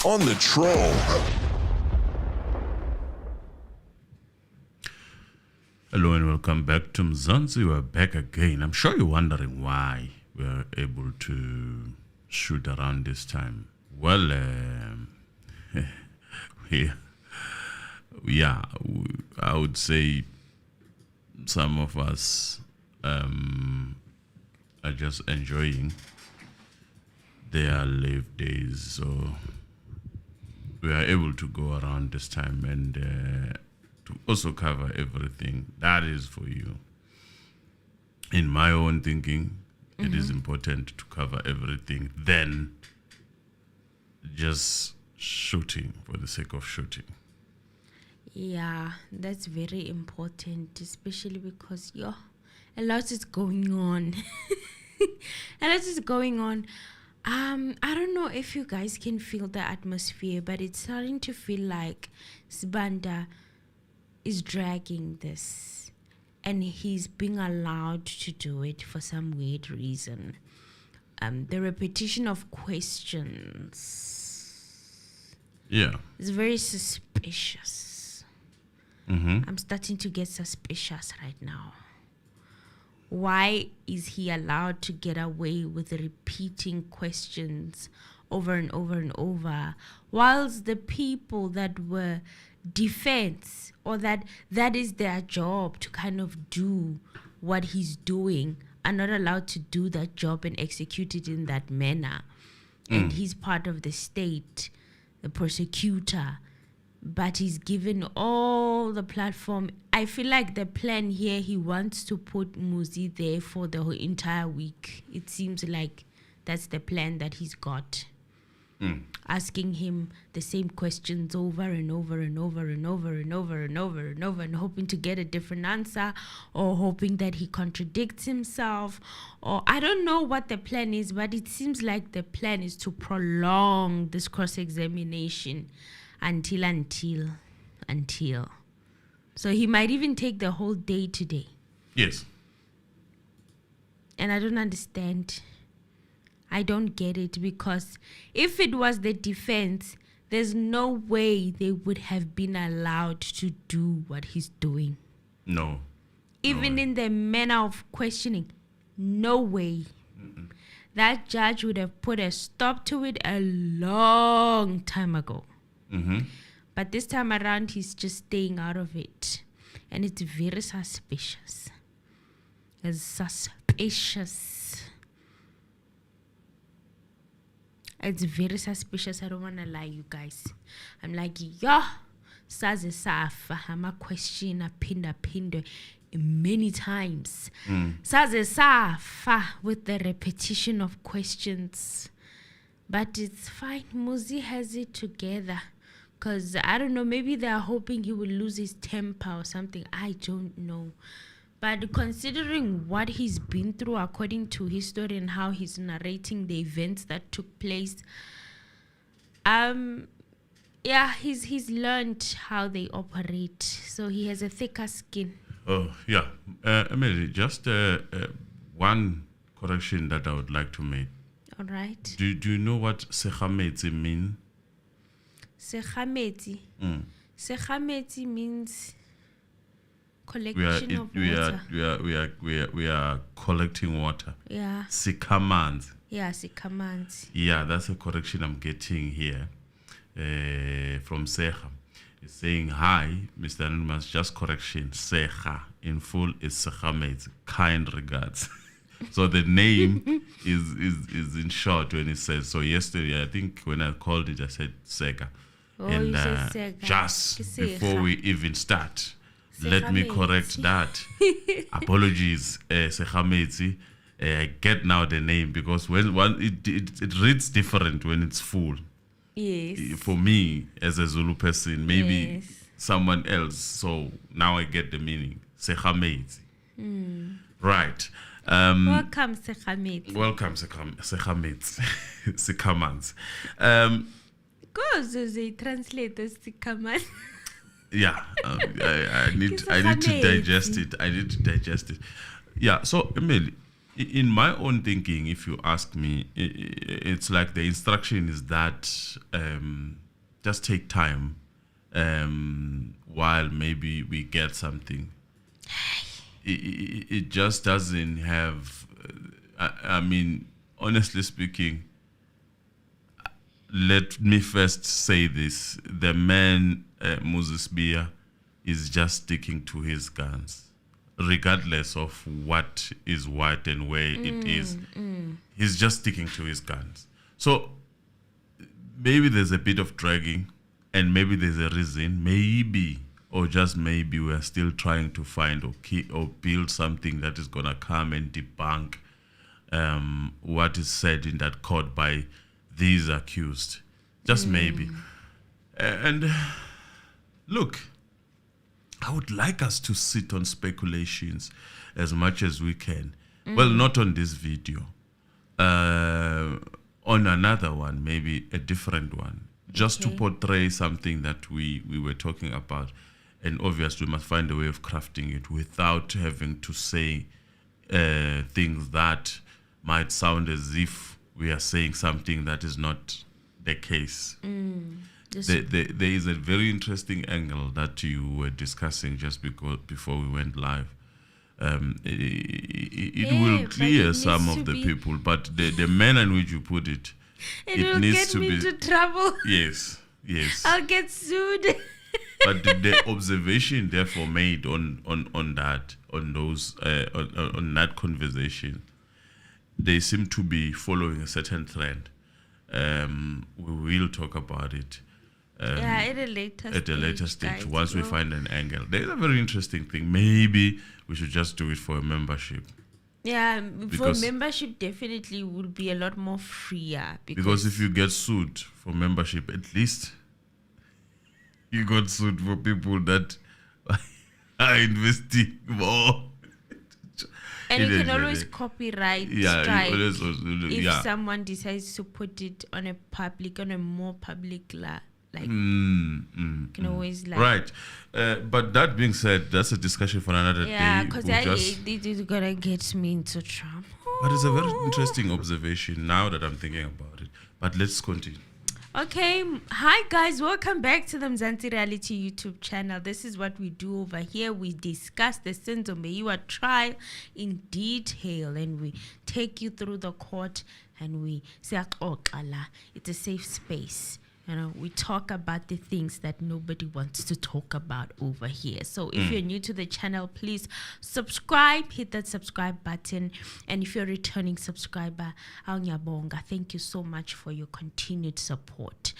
on the troll. Hello and welcome back to Mzansi. We're back again. I'm sure you're wondering why we're able to shoot around this time. Well, I would say some of us are just enjoying their live days, so we are able to go around this time and to also cover everything that is for you. In my own thinking, it is important to cover everything than just shooting for the sake of shooting. Yeah, that's very important, especially because a lot is going on. A lot is going on. I don't know if you guys can feel the atmosphere, but it's starting to feel like Sibanda is dragging this, and he's being allowed to do it for some weird reason. The repetition of questions is very suspicious. I'm starting to get suspicious right now. Why is he allowed to get away with repeating questions over and over and over, whilst the people that were defense, or that is their job to kind of do what he's doing, are not allowed to do that job and execute it in that manner? And he's part of the state, the prosecutor, but he's given all the platform. I feel like the plan here, he wants to put Muzi there for the whole entire week. It seems like that's the plan that he's got. Asking him the same questions over and over and over and over and over and over and over, and hoping to get a different answer, or hoping that he contradicts himself, or I don't know what the plan is, but it seems like the plan is to prolong this cross-examination until. So he might even take the whole day today. Yes. And I don't understand. I don't get it, because if it was the defense, there's no way they would have been allowed to do what he's doing. No. Even in the manner of questioning, no way. That judge would have put a stop to it a long time ago. But this time around, he's just staying out of it. And it's very suspicious. It's suspicious. It's very suspicious. I don't want to lie, you guys. I'm like, saze safa. I'm a question, a pinda many times. Saze safa with the repetition of questions. But it's fine. Muzi has it together. Because, I don't know, maybe they're hoping he will lose his temper or something. I don't know. But considering what he's been through according to his story and how he's narrating the events that took place, he's learned how they operate. So he has a thicker skin. Oh, yeah. Emily, just one correction that I would like to make. All right. Do you know what sekhametse mean? Sekhametse. Sekhametse means collection of water. We are collecting water. Yeah. Sikamanzi. Yeah, sikamanzi. Yeah, that's a correction I'm getting here from Seha. It's saying, hi, Mr. Anonymous, just correction. Seha in full is Sekhametse. Kind regards. So the name is in short when it says. So yesterday, I think when I called it, I said Sega. Oh, and you said Sega. Just before we even start, let me correct that. Apologies, Sekhametse. I get now the name, because when it reads different when it's full. Yes. For me, as a Zulu person, maybe someone else. So now I get the meaning. Sekhametse. Right. Welcome, Sekhametse. Welcome, Sekhametse. Sikamanzi. Because they translate as Sikamanzi. Yeah, I need to digest it. Yeah. So Emily, In my own thinking, if you ask me, it's like the instruction is that just take time while maybe we get something. It just doesn't have, I mean, honestly speaking, let me first say this. The man, Muzi Sibiya, is just sticking to his guns, regardless of what is what and where it is. He's just sticking to his guns. So maybe there's a bit of dragging, and maybe there's a reason, maybe, or just maybe we're still trying to find or build something that is going to come and debunk what is said in that court by these accused. Just maybe. And look, I would like us to sit on speculations as much as we can. Well, not on this video. On another one, maybe a different one, just to portray something that we were talking about. And obviously, we must find a way of crafting it without having to say things that might sound as if we are saying something that is not the case. There is a very interesting angle that you were discussing just before we went live. It will clear some of the people, but the manner in which you put it, it needs to be into trouble. Yes. I'll get sued. But the observation therefore made on that conversation, they seem to be following a certain trend. We will talk about it. At a later stage, once we find an angle. There's a very interesting thing. Maybe we should just do it for a membership. Yeah, for membership definitely would be a lot more freer. Because if you get sued for membership, at least you got sued for people that are investing more. And you can always copyright strike if someone decides to put it on a more public can always right. But that being said, that's a discussion for another day. Yeah, because it is gonna get me into trouble. But it's a very interesting observation now that I'm thinking about it. But let's continue. Okay, hi guys, welcome back to the Mzansi Reality YouTube channel. This is what we do over here. We discuss the Senzo Meyiwa trial in detail, and we take you through the court, and we say, it's a safe space. You know, we talk about the things that nobody wants to talk about over here. So if you're new to the channel, please subscribe, hit that subscribe button. And if you're a returning subscriber, thank you so much for your continued support.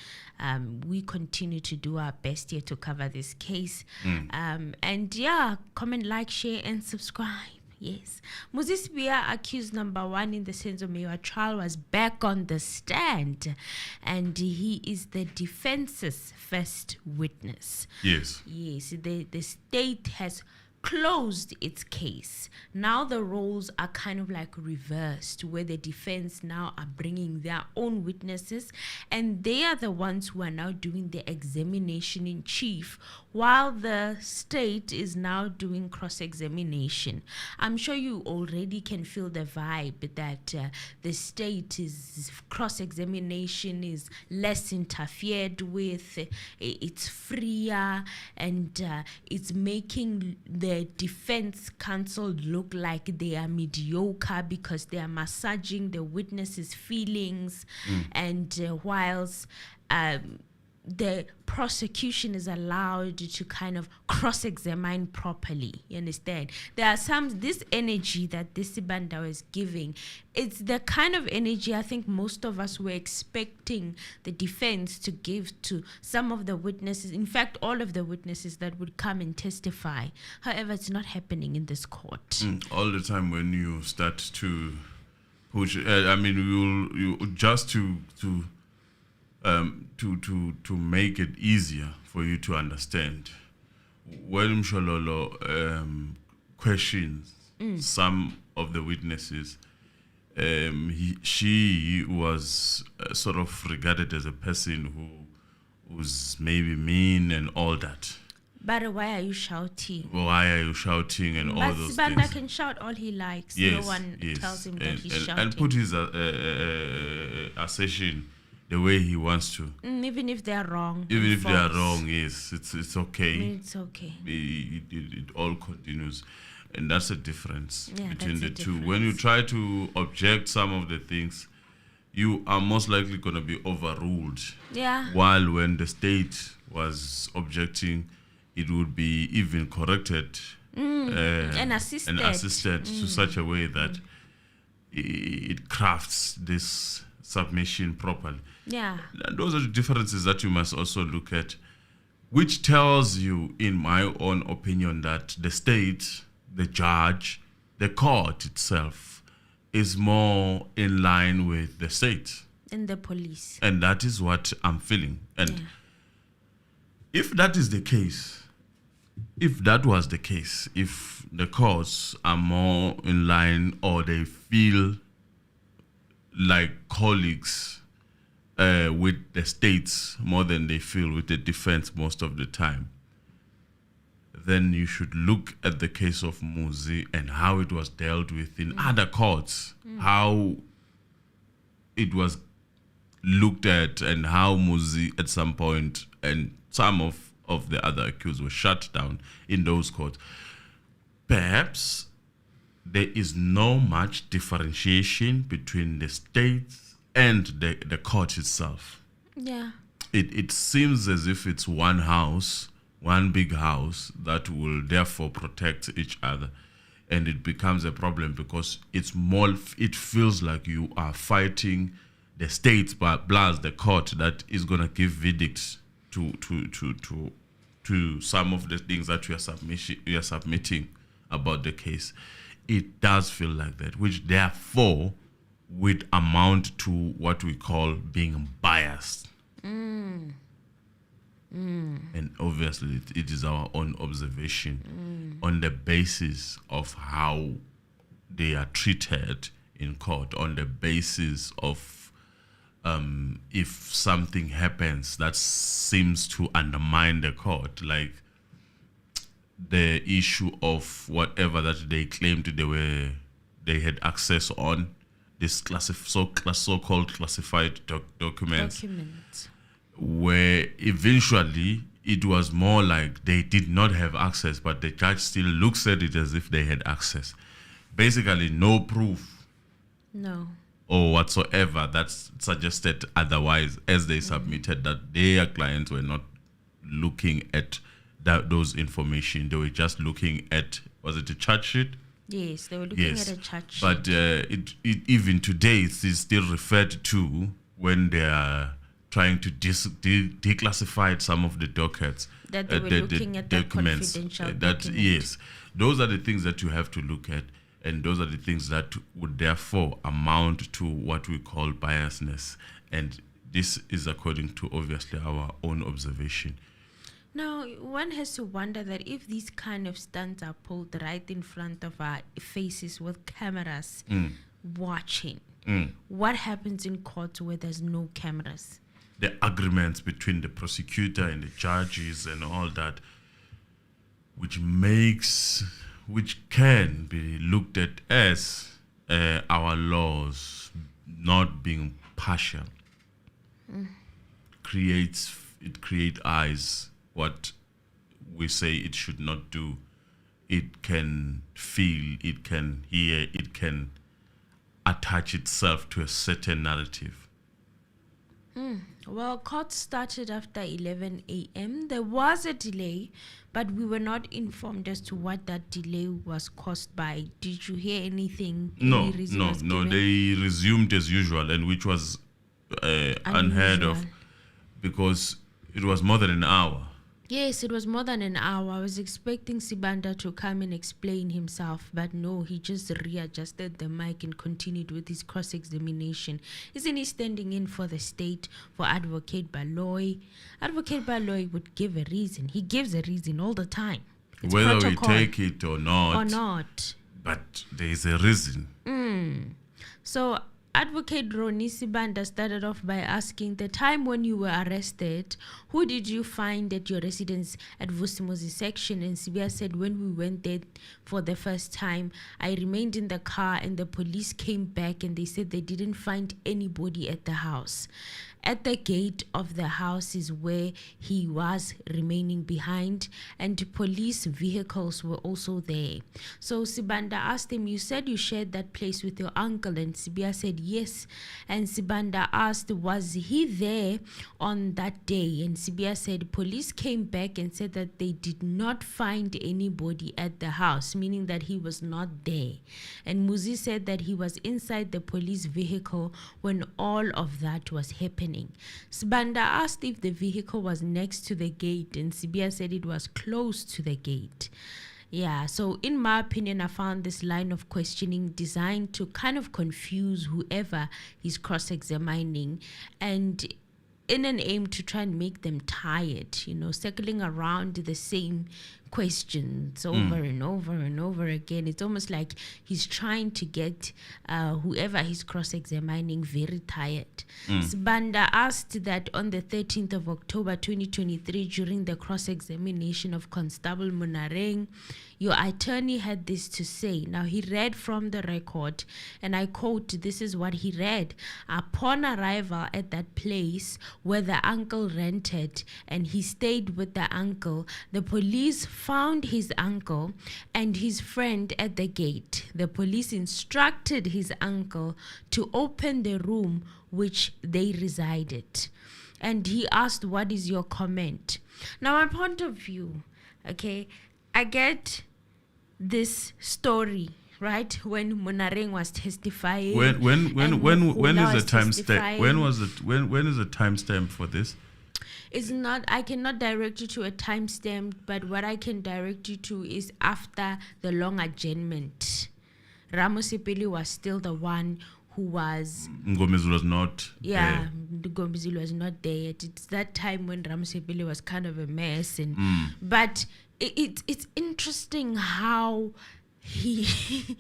We continue to do our best here to cover this case. And yeah, comment, like, share, and subscribe. Yes. Muzi Sibiya, accused number 1 in the Senzo Meyiwa trial, was back on the stand, and he is the defense's first witness. Yes. Yes. The state has closed its case. Now the roles are kind of like reversed, where the defense now are bringing their own witnesses, and they are the ones who are now doing the examination in chief, while the state is now doing cross-examination. I'm sure you already can feel the vibe that the state's cross-examination is less interfered with, it's freer, and it's making the defense counsel look like they are mediocre because they are massaging the witnesses' feelings, and whilst the prosecution is allowed to kind of cross-examine properly. You understand? There are this energy that this Sibanda is giving. It's the kind of energy I think most of us were expecting the defense to give to some of the witnesses. In fact, all of the witnesses that would come and testify. However, it's not happening in this court. All the time when you start to push, you just to make it easier for you to understand. When Mshololo questions some of the witnesses, she was sort of regarded as a person who's maybe mean and all that. But why are you shouting? Why are you shouting and all those Sibanda things? can shout all he likes. Yes, No one yes. tells him that he's and shouting. And put his assertion the way he wants to. Even if they're wrong. Even if they are false. wrong, yes, it's okay. It's okay. It all continues. And that's the difference between the two. Difference. When you try to object some of the things, you are most likely going to be overruled. Yeah. While when the state was objecting, it would be even corrected and assisted to such a way that it crafts this submission properly. Yeah. And those are the differences that you must also look at, which tells you, in my own opinion, that the state, the judge, the court itself is more in line with the state. And the police. And that is what I'm feeling. And if that is the case, if that was the case, if the courts are more in line or they feel like colleagues with the states more than they feel with the defense most of the time, then you should look at the case of Muzi and how it was dealt with in other courts, how it was looked at, and how Muzi at some point and some of the other accused were shut down in those courts. Perhaps there is no much differentiation between the states and the court itself. Yeah. It seems as if it's one house, one big house that will therefore protect each other. And it becomes a problem because it feels like you are fighting the states but plus the court that is going to give verdicts to some of the things that you are submitting about the case. It does feel like that, which therefore would amount to what we call being biased. And obviously it is our own observation on the basis of how they are treated in court, on the basis of if something happens that seems to undermine the court, like the issue of whatever that they claimed they had access on, this so-called classified documents, where eventually it was more like they did not have access, but the judge still looks at it as if they had access. Basically, no proof. No. Or whatsoever that's suggested otherwise, as they submitted that their clients were not looking at those information. They were just looking at, was it a charge sheet? Yes, they were looking at a charge sheet. But it even today it is still referred to when they are trying to declassify some of the dockets. That they were looking at the confidential document. Yes, those are the things that you have to look at. And those are the things that would therefore amount to what we call biasness. And this is according to obviously our own observation. Now, one has to wonder that if these kind of stunts are pulled right in front of our faces with cameras watching, what happens in court where there's no cameras? The agreements between the prosecutor and the judges and all that, which can be looked at as our laws not being partial. Creates eyes what we say it should not do. It can feel, it can hear, it can attach itself to a certain narrative. Well, court started after 11 a.m. There was a delay, but we were not informed as to what that delay was caused by. Did you hear anything? No. They resumed as usual, and which was unheard of because it was more than an hour. Yes, it was more than an hour. I was expecting Sibanda to come and explain himself, but no, he just readjusted the mic and continued with his cross-examination. Isn't he standing in for the state, for Advocate Baloy? Advocate Baloy would give a reason. He gives a reason all the time. It's whether protocol. We take it or not. Or not. But there is a reason. So Advocate Ronnie Sibanda started off by asking, the time when you were arrested, who did you find at your residence at Muzi section? And Sibiya said, when we went there for the first time, I remained in the car and the police came back and they said they didn't find anybody at the house. At the gate of the house is where he was remaining behind, and police vehicles were also there. So Sibanda asked him, you said you shared that place with your uncle, and Sibiya said yes. And Sibanda asked, was he there on that day? And Sibiya said, police came back and said that they did not find anybody at the house, meaning that he was not there. And Muzi said that he was inside the police vehicle when all of that was happening. Sibanda asked if the vehicle was next to the gate, and Sibiya said it was close to the gate. Yeah, so in my opinion, I found this line of questioning designed to kind of confuse whoever he's cross-examining, and in an aim to try and make them tired, circling around the same questions over and over and over again. It's almost like he's trying to get whoever he's cross-examining very tired. Sibanda asked that on the 13th of October 2023, during the cross-examination of Constable Munareng, your attorney had this to say. Now, he read from the record, and I quote, this is what he read. Upon arrival at that place where the uncle rented and he stayed with the uncle, the police found his uncle and his friend at the gate. The police instructed his uncle to open the room which they resided. And he asked, what is your comment? Now, my point of view, okay, I get this story, right? When Munareng was testifying. When is the timestamp? When is the timestamp for this? It's not, I cannot direct you to a timestamp, but what I can direct you to is after the long adjournment. Ramosipili was still the one who was... Ngomezulu was not there. Ngomezulu was not there yet. It's that time when Ramosipili was kind of a mess. And but it's interesting how it's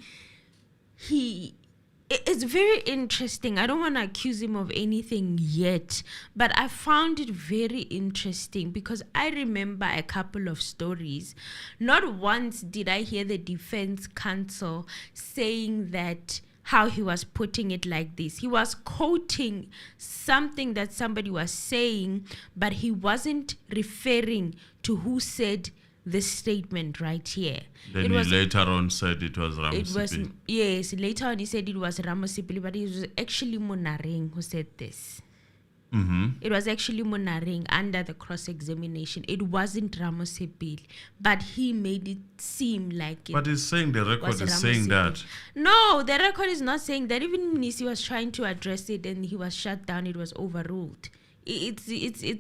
very interesting. I don't want to accuse him of anything yet, but I found it very interesting because I remember a couple of stories. Not once did I hear the defense counsel saying that, how he was putting it like this. He was quoting something that somebody was saying, but he wasn't referring to who said this statement right here. Then he later on said it was Ramosipili. Yes, later on he said it was Ramosipili, but it was actually Munareng who said this. It was actually Munareng under the cross-examination. It wasn't Ramosipili, but he made it seem like it. But he's saying the record is saying that. No, the record is not saying that. Even Nisi was trying to address it and he was shut down. It was overruled. It's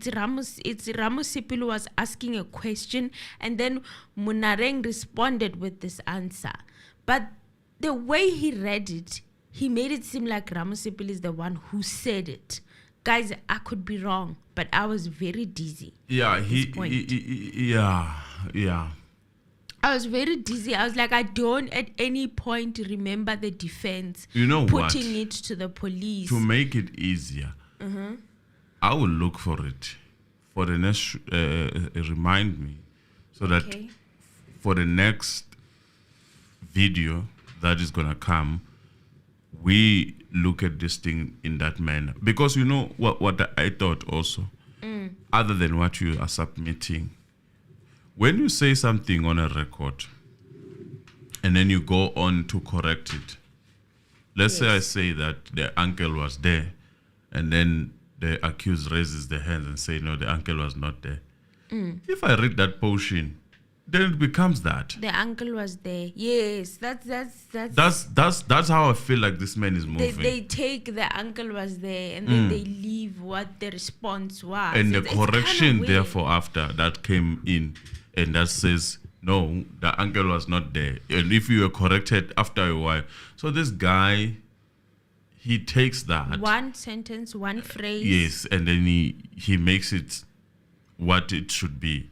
Ramosipili was asking a question and then Munareng responded with this answer. But the way he read it, he made it seem like Ramosipili is the one who said it. Guys, I could be wrong, but I was very dizzy. Yeah, I was very dizzy. I was like, I don't at any point remember the defense putting it to the police. To make it easier, I will look for it for the next, remind me, so that for the next video that is going to come, we look at this thing in that manner. Because what I thought also, other than what you are submitting, when you say something on a record and then you go on to correct it, let's say I say that the uncle was there and then the accused raises their hands and say, no, the uncle was not there. If I read that portion, then it becomes that. The uncle was there. Yes, that's how I feel like this man is moving. They take the uncle was there and then they leave what the response was. And the correction therefore after that came in and that says, no, the uncle was not there. And if you were corrected after a while. So this guy, he takes that. One sentence, one phrase. Yes, and then he makes it what it should be.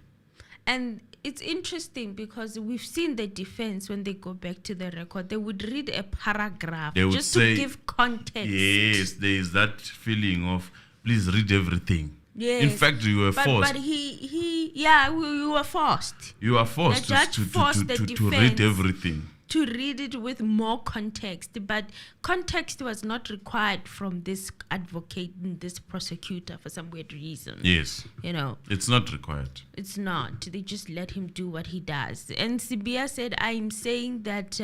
And it's interesting because we've seen the defense when they go back to the record, they would read a paragraph just to give context. Yes, there is that feeling of please read everything. Yes. In fact, you were forced. But we were forced. You are forced The judge forced the to read everything. To read it with more context, but context was not required from this advocate and this prosecutor for some weird reason. Yes. It's not required. It's not. They just let him do what he does. And Sibiya said, I'm saying that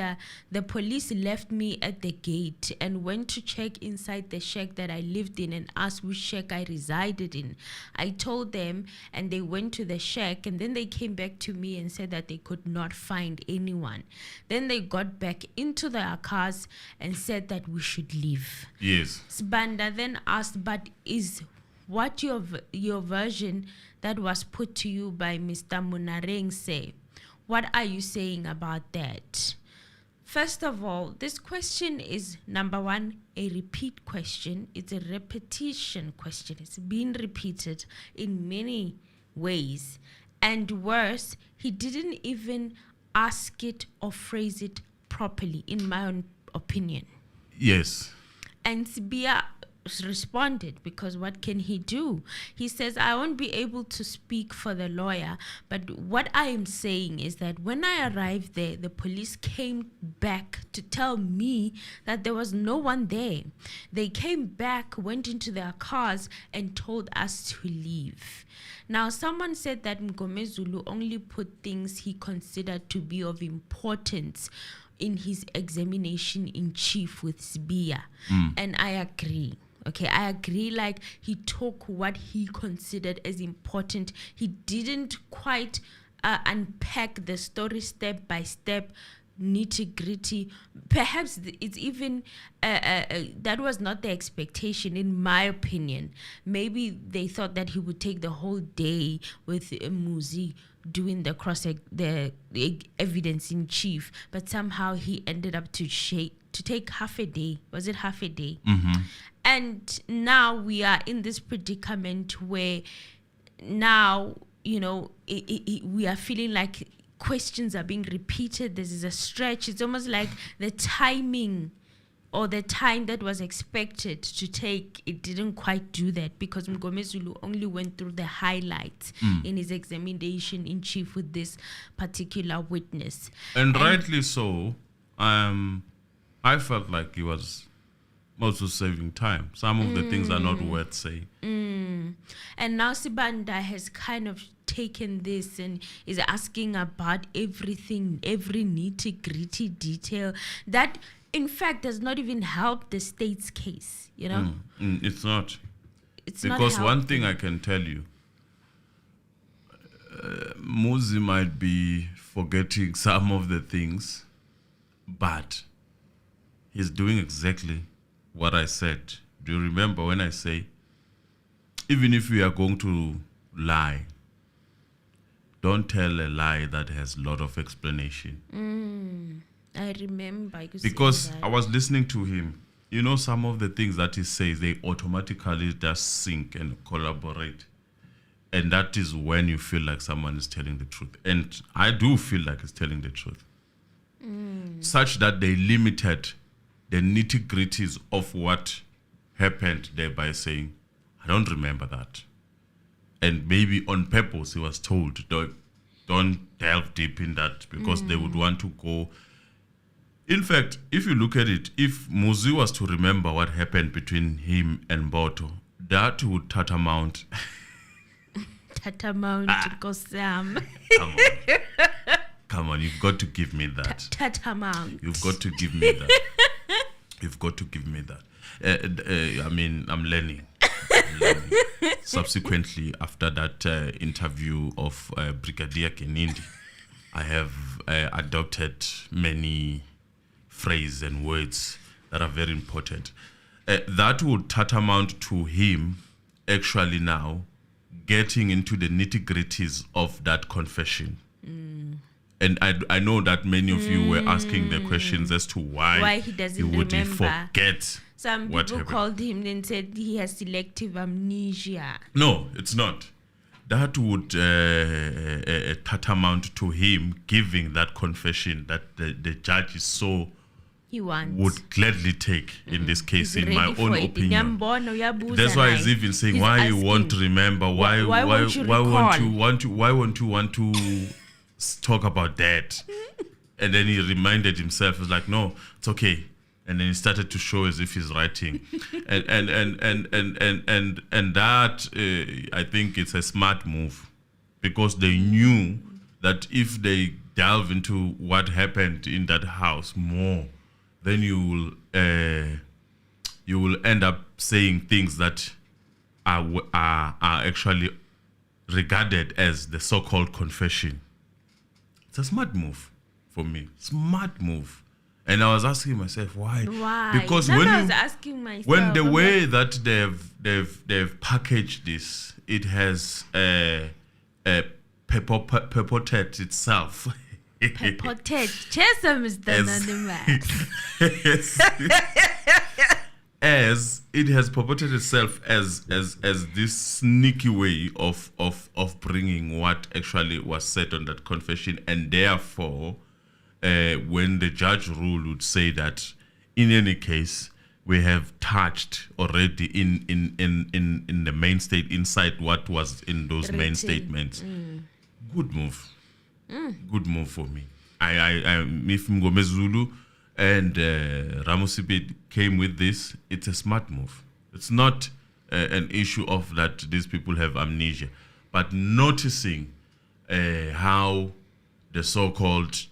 the police left me at the gate and went to check inside the shack that I lived in and asked which shack I resided in. I told them and they went to the shack and then they came back to me and said that they could not find anyone. Then they got back into their cars and said that we should leave. Yes. Sibanda then asked, but is what your version that was put to you by Mr. Munareng say? What are you saying about that? First of all, this question is, number one, a repeat question. It's a repetition question. It's been repeated in many ways. And worse, he didn't even ask it or phrase it properly, in my own opinion. Yes. And Sibiya responded, because what can he do? He says, I won't be able to speak for the lawyer, but what I am saying is that when I arrived there, the police came back to tell me that there was no one there. They came back, went into their cars and told us to leave. Now, someone said that Mgomezulu only put things he considered to be of importance in his examination in chief with Sibiya. And I agree. Okay, I agree. Like, he took what he considered as important. He didn't quite unpack the story step by step, nitty gritty. Perhaps it's even that was not the expectation, in my opinion. Maybe they thought that he would take the whole day with Muzi doing the evidence in chief, but somehow he ended up to take half a day. Was it half a day? Mm-hmm. And now we are in this predicament where now, we are feeling like questions are being repeated. This is a stretch. It's almost like the timing or the time that was expected to take, it didn't quite do that, because Mgomezulu only went through the highlights in his examination in chief with this particular witness. And rightly so. I felt like he was also saving time. Some of the things are not worth saying. And now Sibanda has kind of taken this and is asking about everything, every nitty-gritty detail that, in fact, does not even help the state's case, It's not. It's because not one thing I can tell you, Muzi might be forgetting some of the things, but he's doing exactly what I said. Do you remember when I say, even if we are going to lie, don't tell a lie that has a lot of explanation. I remember. Because I was listening to him. Some of the things that he says, they automatically just sync and collaborate. And that is when you feel like someone is telling the truth. And I do feel like he's telling the truth. Such that they limited the nitty-gritties of what happened there by saying, I don't remember that. And maybe on purpose he was told, don't delve deep in that, because they would want to go. In fact, if you look at it, if Muzi was to remember what happened between him and Mbotho, that would tatamount. Kosam. Come on, you've got to give me that. Tatamount. You've got to give me that. You've got to give me that. I'm learning. Subsequently, after that interview of Brigadier Gininda, I have adopted many phrases and words that are very important. That would tantamount to him actually now getting into the nitty-gritties of that confession. And I know that many of you were asking the questions as to why he doesn't remember. He forget. Some people called him and said he has selective amnesia. No, it's not. that would tantamount to him giving that confession that the judge is so he wants. Would gladly take in this case, He's in my ready own for it. opinion. Nyambono, That's why he's even saying, He's why you asking, want to remember, why won't you why won't you want to talk about that? And then he reminded himself, he's like, no, it's okay. And then he started to show as if he's writing, and that I think it's a smart move, because they knew that if they delve into what happened in that house more, then you will end up saying things that are actually regarded as the so-called confession. It's a smart move for me. Smart move. And I was asking myself why. Because I was asking myself, when the way that they've packaged this, it has purported itself. Purported. Chesum is the as it has purported itself as this sneaky way of bringing what actually was said on that confession, and therefore when the judge ruled would say that in any case we have touched already in the main state, inside what was in those main statements. Good move. Good move for me. If Ngome Zulu and Ramusipit came with this, it's a smart move. It's not an issue of that these people have amnesia, but noticing how the so-called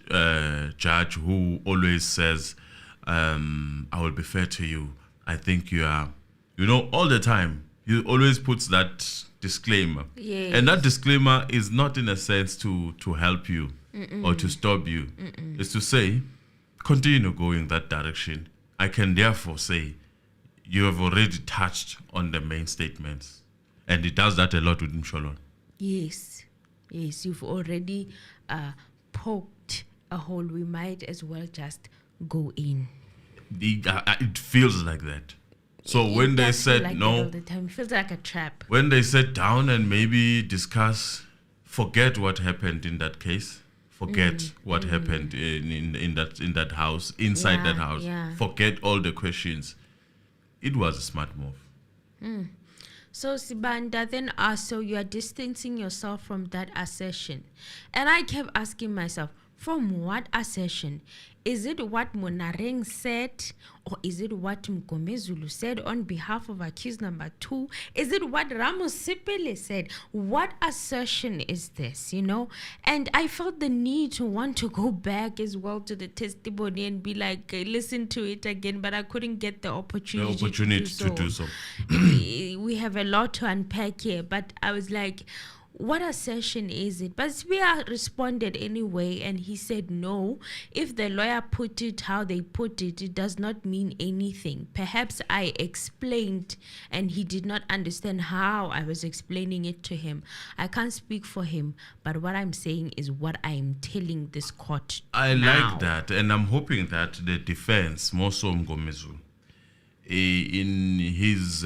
judge, who always says, I will be fair to you, I think you are, all the time, he always puts that disclaimer. Yes. And that disclaimer is not in a sense to help you or to stop you. It's to say, continue going that direction. I can therefore say you have already touched on the main statements. And he does that a lot with Msholon. Yes, you've already poked a hole. We might as well just go in. It feels like that. So when they said like no, all the time. It feels like a trap. when they sat down and maybe discuss, forget what happened in that case, forget what happened in that house, inside that house, forget all the questions. It was a smart move. So Sibanda then asked, so you are distancing yourself from that assertion. And I kept asking myself, from what assertion? Is it what Monareng said, or is it what Mgome Zulu said on behalf of accused number 2? Is it what Ramos Sipele said? What assertion is this, And I felt the need to want to go back as well to the testimony and be like, listen to it again, but I couldn't get the opportunity to do so. We have a lot to unpack here, but I was like, what assertion is it? But Sibiya responded anyway, and he said no. If the lawyer put it how they put it, it does not mean anything. Perhaps I explained and he did not understand how I was explaining it to him. I can't speak for him, but what I'm saying is what I'm telling this court I now. like that, and I'm hoping that the defense, more so Mgomezu, in his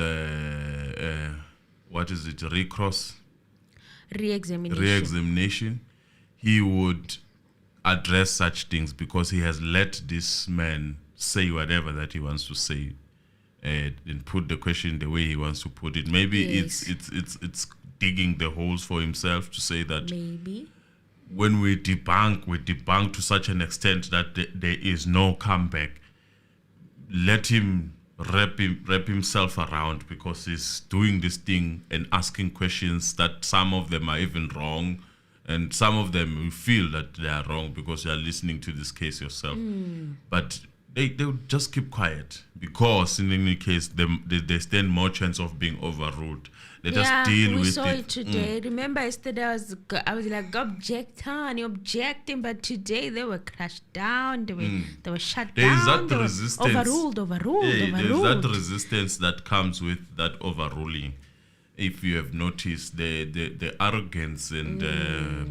re-examination, he would address such things, because he has let this man say whatever that he wants to say and put the question the way he wants to put it. Maybe it's digging the holes for himself to say that maybe when we debunk to such an extent that there is no comeback. Let him wrap himself around, because he's doing this thing and asking questions that some of them are even wrong, and some of them you feel that they are wrong because you are listening to this case yourself. But they would just keep quiet, because in any case they stand more chance of being overruled. They just deal with it. We saw it today. Remember yesterday I was like objecting, but today they were crushed down. They were shut there down. Is that the resistance. Overruled. There is that resistance that comes with that overruling. If you have noticed the arrogance and the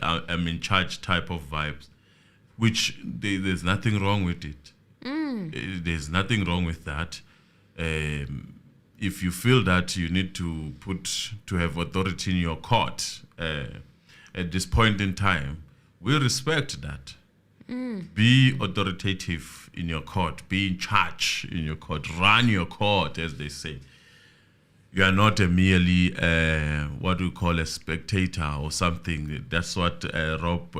I'm in charge type of vibes, which there's nothing wrong with it. There's nothing wrong with that. if you feel that you need to have authority in your court at this point in time, we respect that. Be authoritative in your court. Be in charge in your court. Run your court, as they say. You are not a merely what we call a spectator or something. That's what Rob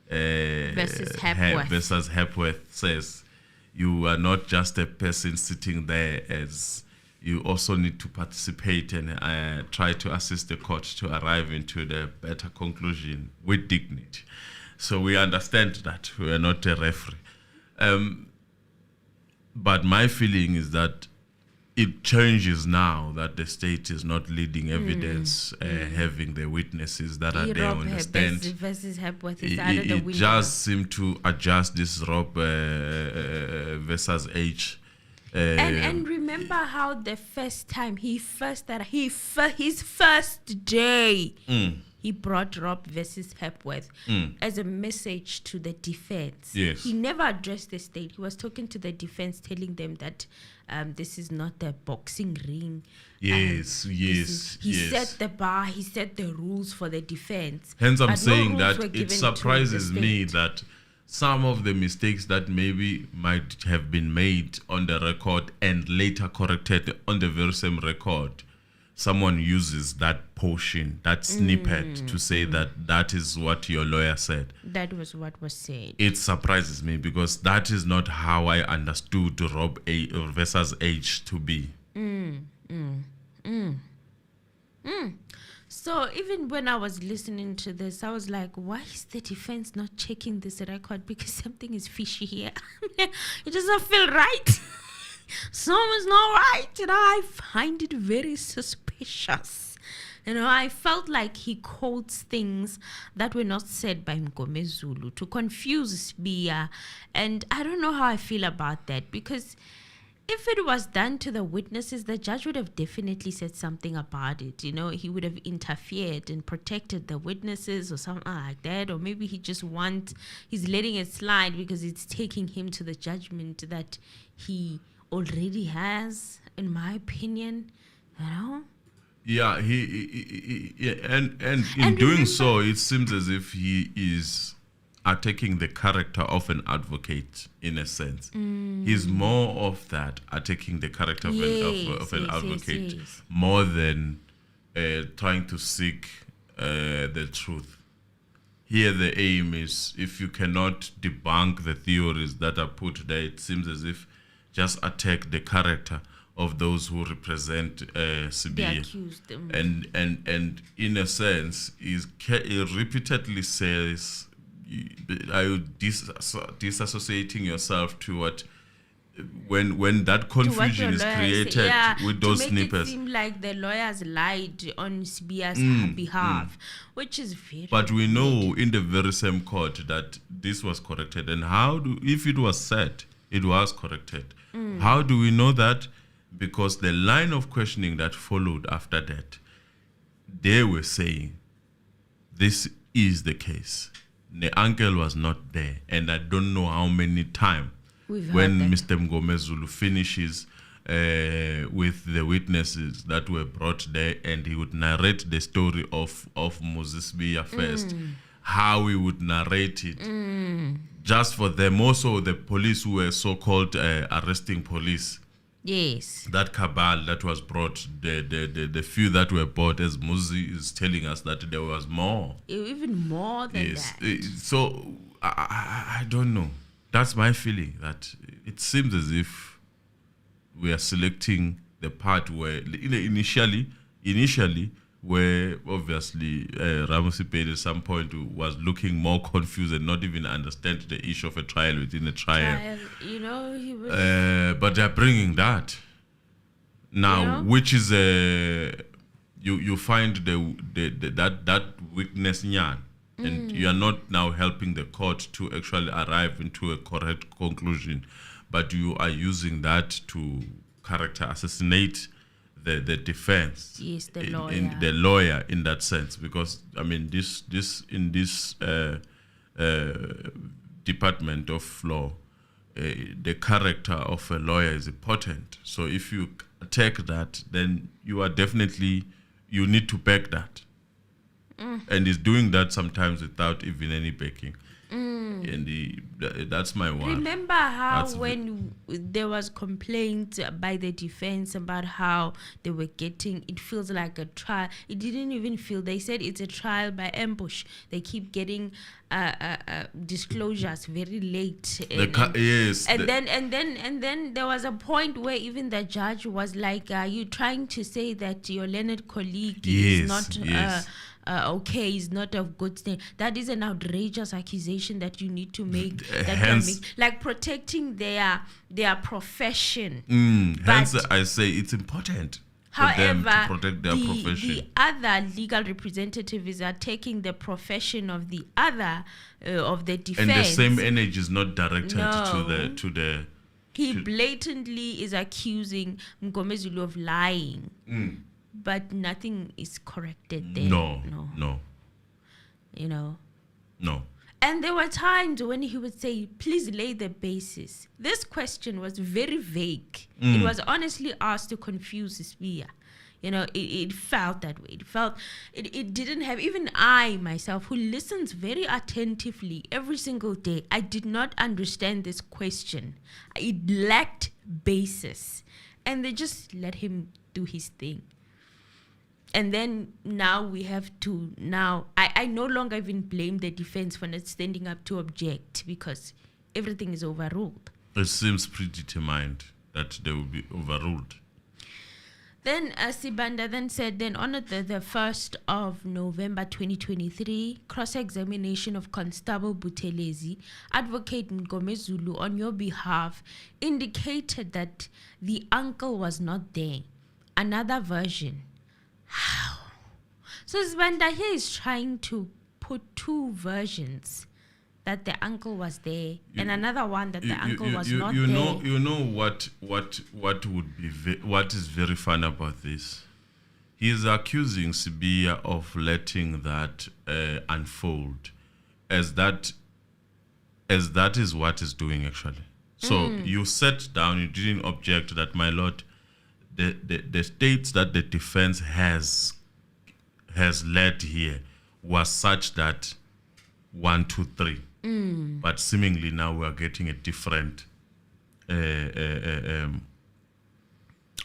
versus Hepworth says. You are not just a person sitting there, as you also need to participate and try to assist the court to arrive into the better conclusion with dignity. So we understand that we are not a referee. But my feeling is that it changes now that the state is not leading evidence, having the witnesses that are there on the stand. It just seemed to adjust this Rob versus H. And remember how the first time his first day, he brought Rob versus Hepworth as a message to the defense. Yes. He never addressed the state. He was talking to the defense, telling them that this is not a boxing ring. He set the bar, he set the rules for the defense. Hence, I'm saying that it surprises me that some of the mistakes that maybe might have been made on the record and later corrected on the very same record, someone uses that portion, that snippet to say that is what your lawyer said. That was what was said. It surprises me because that is not how I understood Rob versus H to be. So even when I was listening to this, I was like, why is the defense not checking this record? Because something is fishy here. It doesn't feel right. Something's not right. I find it very suspicious. I felt like he quotes things that were not said by Mgomezulu to confuse Sibiya. And I don't know how I feel about that, because if it was done to the witnesses, the judge would have definitely said something about it. He would have interfered and protected the witnesses or something like that. Or maybe he's letting it slide because it's taking him to the judgment that he already has, in my opinion. Yeah, and in doing so, it seems as if he is attacking the character of an advocate, in a sense. He's more of that, attacking the character of an advocate, more than trying to seek the truth. Here the aim is, if you cannot debunk the theories that are put there, it seems as if just attack the character of those who represent Sibiya. And in a sense, he repeatedly says, are you disassociating yourself to what, when that confusion is created with those snippets? It seem like the lawyers lied on Sibiya's behalf, which is very. But we know in the very same court that this was corrected, and if it was said it was corrected, how do we know that? Because the line of questioning that followed after that, they were saying, this is the case. The uncle was not there, and I don't know how many times when Mr. Mgomezulu finishes with the witnesses that were brought there, and he would narrate the story of Muzi Sibiya first, how he would narrate it, just for them. Also, the police who were so-called arresting police. Yes. That cabal that was brought, the few that were brought, as Muzi is telling us that there was more. Even more than that. So, I don't know. That's my feeling, that it seems as if we are selecting the part where, initially, where obviously Ramosipede at some point was looking more confused and not even understand the issue of a trial within a trial. He was. But they're bringing that now, which is you find that weakness nyan, and you are not now helping the court to actually arrive into a correct conclusion, but you are using that to character assassinate the defense. Yes, the lawyer in that sense, because I mean this in this department of law, the character of a lawyer is important. So if you take that, then you need to back that. And he's doing that sometimes without even any backing. And that's my one. Remember how when there was complaint by the defense about how they were getting, it feels like a trial. It didn't even feel. They said it's a trial by ambush. They keep getting disclosures very late. And then there was a point where even the judge was like, "You trying to say that your learned colleague is not?" Okay, is not of good standing. That is an outrageous accusation that you need to make. Like protecting their profession. Hence, I say it's important for them to protect their profession. The other legal representatives are taking the profession of the other of the defense, and the same energy is not directed to the. He blatantly is accusing Mgomezulu of lying. But nothing is corrected there. No. You know? No. And there were times when he would say, please lay the basis. This question was very vague. It was honestly asked to confuse Sibiya. You know, it felt that way. It didn't have, even I myself, who listens very attentively every single day, I did not understand this question. It lacked basis. And they just let him do his thing. And then now we have to I no longer even blame the defense for not standing up to object because everything is overruled. It seems predetermined that they will be overruled. Then Sibanda then said, on the 1st of November 2023, cross-examination of Constable Buthelezi, Advocate Mgomezulu on your behalf indicated that the uncle was not there. Another version. How? So Sibanda here is trying to put two versions, that the uncle was there and another one that the uncle was not there. You know what would be what is very fun about this? He is accusing Sibiya of letting that unfold, as that is what is doing actually. So you sat down, you didn't object that, my lord. The states that the defense has led here was such that 1, 2, 3. But seemingly now we are getting a different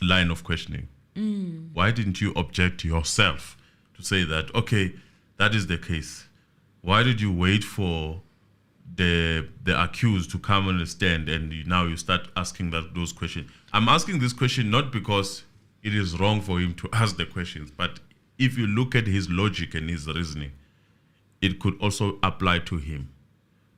line of questioning. Why didn't you object yourself to say that, okay, that is the case? Why did you wait for the accused to come on the stand and now you start asking those questions? I'm asking this question not because it is wrong for him to ask the questions, but if you look at his logic and his reasoning, it could also apply to him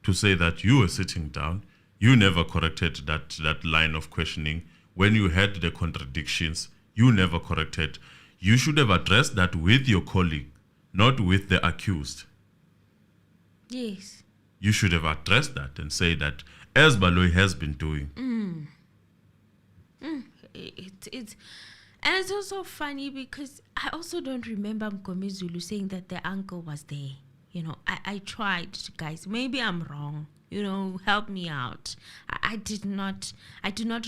to say that you were sitting down, you never corrected that line of questioning. When you had the contradictions, you never corrected. You should have addressed that with your colleague, not with the accused. Yes. You should have addressed that and say that, as Baloyi has been doing. And it's also funny because I also don't remember Mgomezulu saying that the uncle was there. You know, I tried, guys. Maybe I'm wrong. You know, help me out. I do not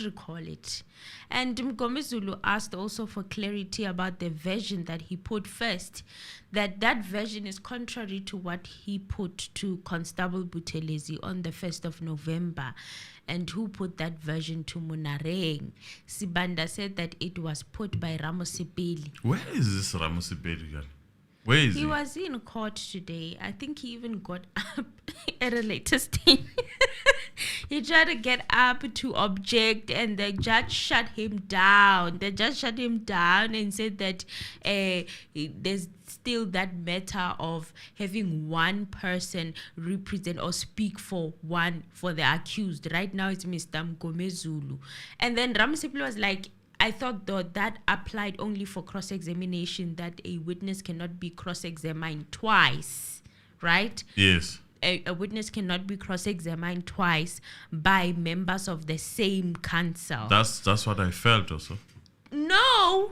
recall it. And Mgomezulu asked also for clarity about the version that he put first, that version is contrary to what he put to Constable Buthelezi on the 1st of November. And who put that version to Munareng? Sibanda said that it was put by Ramosipeli. Where is this Ramosipeli girl? Where is he? He was in court today. I think he even got up at a later stage. He tried to get up to object and the judge shut him down. The judge shut him down and said that there's still that matter of having one person represent or speak for the accused. Right now it's Mr. Mgomezulu. And then Ramosipeli was like, I thought that applied only for cross-examination, that a witness cannot be cross-examined twice, right? Yes. A witness cannot be cross-examined twice by members of the same council. That's what I felt also. No, So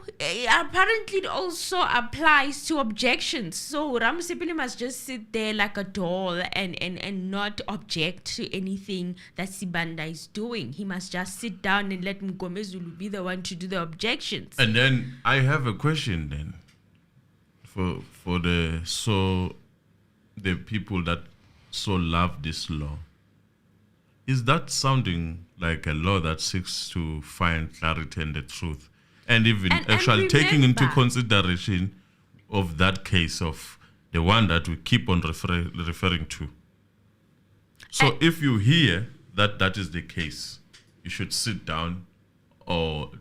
apparently it also applies to objections. So Ramasipili must just sit there like a doll and not object to anything that Sibanda is doing. He must just sit down and let Mgomezulu be the one to do the objections. And then I have a question then for the people that so love this law. Is that sounding like a law that seeks to find clarity and the truth? And even actually taking into consideration of that case of the one that we keep on referring to. So if you hear that that is the case, you should sit down or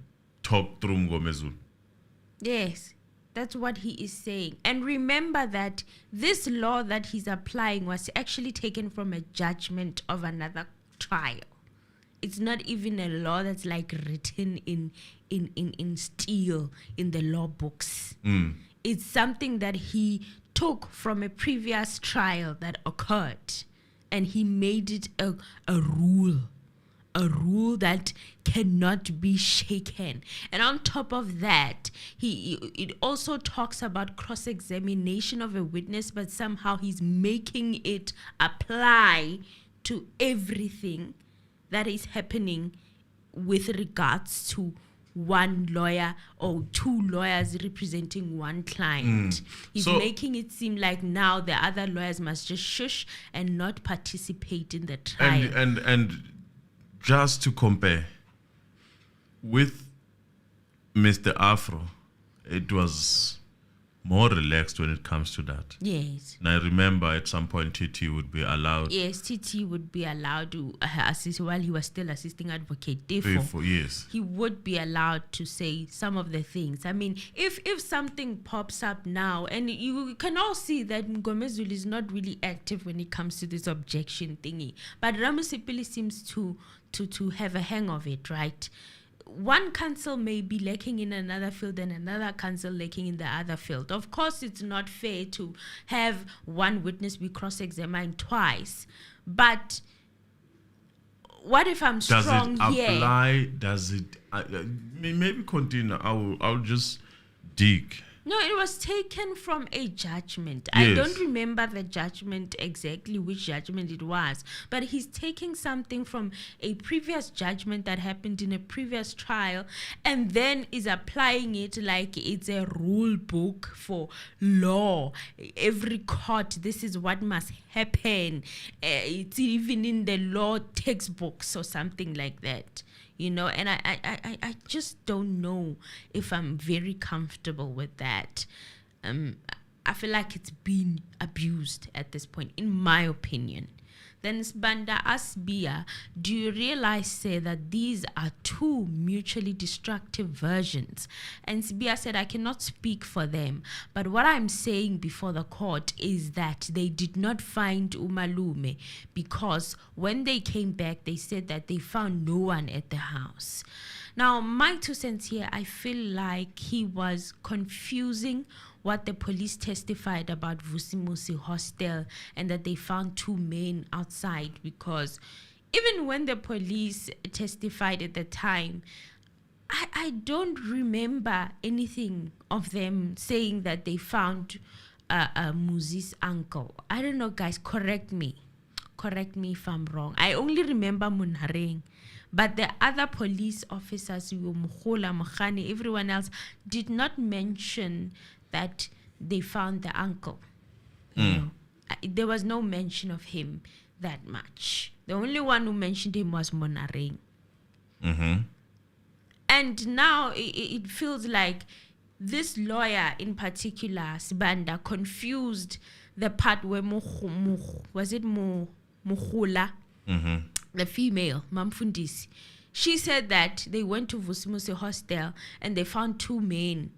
talk through Mgomezulu. Yes, that's what he is saying. And remember that this law that he's applying was actually taken from a judgment of another trial. It's not even a law that's like written in steel in the law books. It's something that he took from a previous trial that occurred, and he made it a rule that cannot be shaken. And on top of that, it also talks about cross-examination of a witness, but somehow he's making it apply to everything that is happening with regards to one lawyer or two lawyers representing one client. He's making it seem like now the other lawyers must just shush and not participate in the trial. And just to compare with Mr. Afro, it was more relaxed when it comes to that. Yes. And I remember at some point TT would be allowed. Yes, TT would be allowed to assist while he was still assisting Advocate Defo. Yes. He would be allowed to say some of the things. I mean, if something pops up now, and you can all see that Mgomezulu is not really active when it comes to this objection thingy, but Ramasipili seems to have a hang of it, right? One counsel may be lacking in another field and another counsel lacking in the other field. Of course, it's not fair to have one witness be cross-examined twice. But what if I'm strong here? Does it apply? Does it... maybe continue. I'll just dig. No, it was taken from a judgment. Yes. I don't remember the judgment exactly, which judgment it was. But he's taking something from a previous judgment that happened in a previous trial and then is applying it like it's a rule book for law. Every court, this is what must happen. It's even in the law textbooks or something like that. You know, and I just don't know if I'm very comfortable with that. I feel like it's been abused at this point, in my opinion. Then Sibanda asked Sibiya, do you realize, say, that these are two mutually destructive versions? And Sibiya said, I cannot speak for them. But what I'm saying before the court is that they did not find Umalume because when they came back, they said that they found no one at the house. Now, my 2 cents here, I feel like he was confusing what the police testified about Vusimusi hostel and that they found 2 men outside, because even when the police testified at the time, I don't remember anything of them saying that they found Muzi's uncle. I don't know, guys, correct me if I'm wrong. I only remember Munhareng. But the other police officers, everyone else, did not mention that they found the uncle. You know, there was no mention of him that much. The only one who mentioned him was Monareng. And now it feels like this lawyer in particular, Sibanda, confused the part where was it Mukhula? The female, Mamfundisi, she said that they went to Vusimusi hostel and they found 2 men